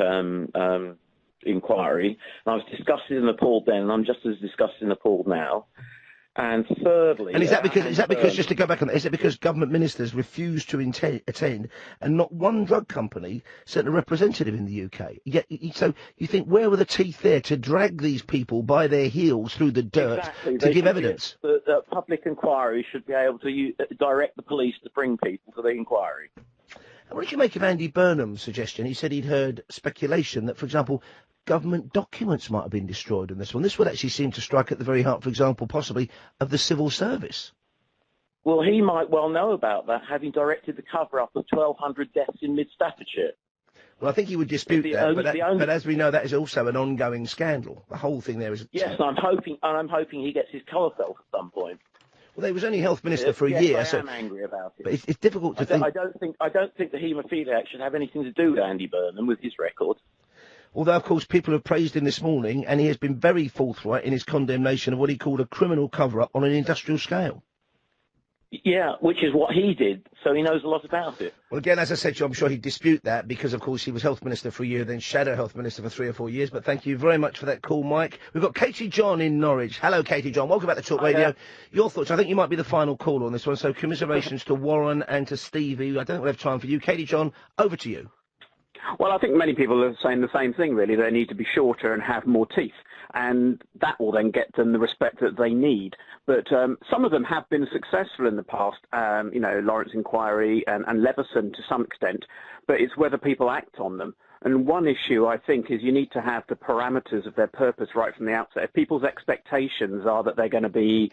inquiry, and I was disgusted and appalled then, and I'm just as disgusted and appalled now. And thirdly... And is that because, just to go back on that, is it because government ministers refuse to attend, and not one drug company sent a representative in the UK? Yet, so you think, where were the teeth there to drag these people by their heels through the dirt to give evidence? The public inquiry should be able to direct the police to bring people to the inquiry. And what did you make of Andy Burnham's suggestion? He said he'd heard speculation that, for example, government documents might have been destroyed in this one. This would actually seem to strike at the very heart, for example, possibly, of the civil service. Well, he might well know about that, having directed the cover-up of 1,200 deaths in mid-Staffordshire. Well, I think he would dispute that, but as we know, that is also an ongoing scandal. The whole thing there is... Yes, I'm hoping he gets his colour felt at some point. Well, he was only health minister for a year, I so am angry about it. but it's difficult to think. I don't think the haemophiliac should have anything to do with Andy Burnham with his record. Although, of course, people have praised him this morning, and he has been very forthright in his condemnation of what he called a criminal cover-up on an industrial scale. Yeah, which is what he did, so he knows a lot about it. Well, again, as I said to you, I'm sure he'd dispute that because, of course, he was health minister for a year, then shadow health minister for 3 or 4 years. But thank you very much for that call, Mike. We've got Katie John in Norwich. Hello, Katie John. Welcome back to Talk Radio. Your thoughts? I think you might be the final caller on this one, so commiserations to Warren and to Stevie. I don't think we have time for you. Katie John, over to you. Well, I think many people are saying the same thing, really. They need to be shorter and have more teeth, and that will then get them the respect that they need. But some of them have been successful in the past, Lawrence Inquiry and Leveson to some extent, but it's whether people act on them. And one issue, I think, is you need to have the parameters of their purpose right from the outset. If people's expectations are that they're going to be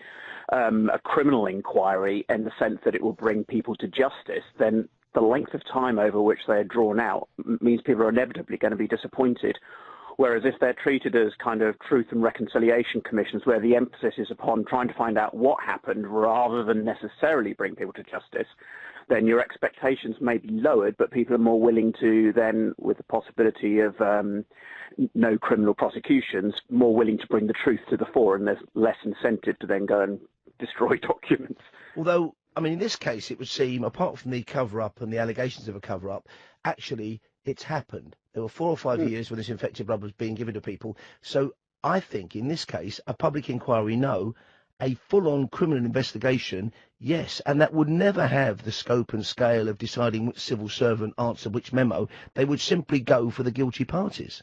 a criminal inquiry in the sense that it will bring people to justice, then the length of time over which they are drawn out means people are inevitably going to be disappointed. Whereas if they're treated as kind of truth and reconciliation commissions where the emphasis is upon trying to find out what happened rather than necessarily bring people to justice, then your expectations may be lowered, but people are more willing to then, with the possibility of no criminal prosecutions, more willing to bring the truth to the fore, and there's less incentive to then go and destroy documents. Although, I mean, in this case, it would seem, apart from the cover-up and the allegations of a cover-up, actually, it's happened. There were 4 or 5 years when this infected blood was being given to people. So I think, in this case, a public inquiry, no. A full-on criminal investigation, yes. And that would never have the scope and scale of deciding which civil servant answered which memo. They would simply go for the guilty parties.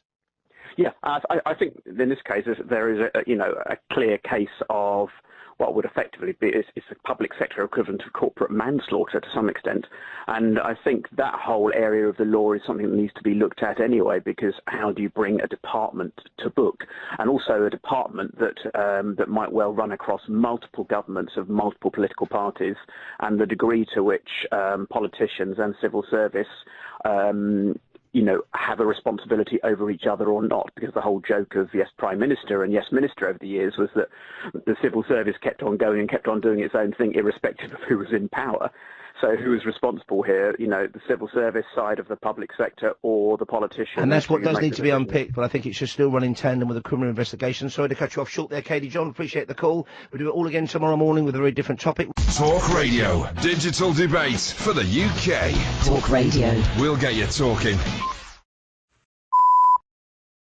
Yeah, I think in this case there is a clear case of what would effectively be it's a public sector equivalent of corporate manslaughter to some extent, and I think that whole area of the law is something that needs to be looked at anyway, because how do you bring a department to book, and also a department that might well run across multiple governments of multiple political parties, and the degree to which politicians and civil service have a responsibility over each other or not, because the whole joke of Yes Prime Minister and Yes Minister over the years was that the civil service kept on going and kept on doing its own thing irrespective of who was in power. So who is responsible here, the civil service side of the public sector or the politicians? And that's what does need to be unpicked, but I think it should still run in tandem with a criminal investigation. Sorry to cut you off short there, Katie John. Appreciate the call. We'll do it all again tomorrow morning with a very different topic. Talk Radio. Digital debate for the UK. Talk Radio. We'll get you talking.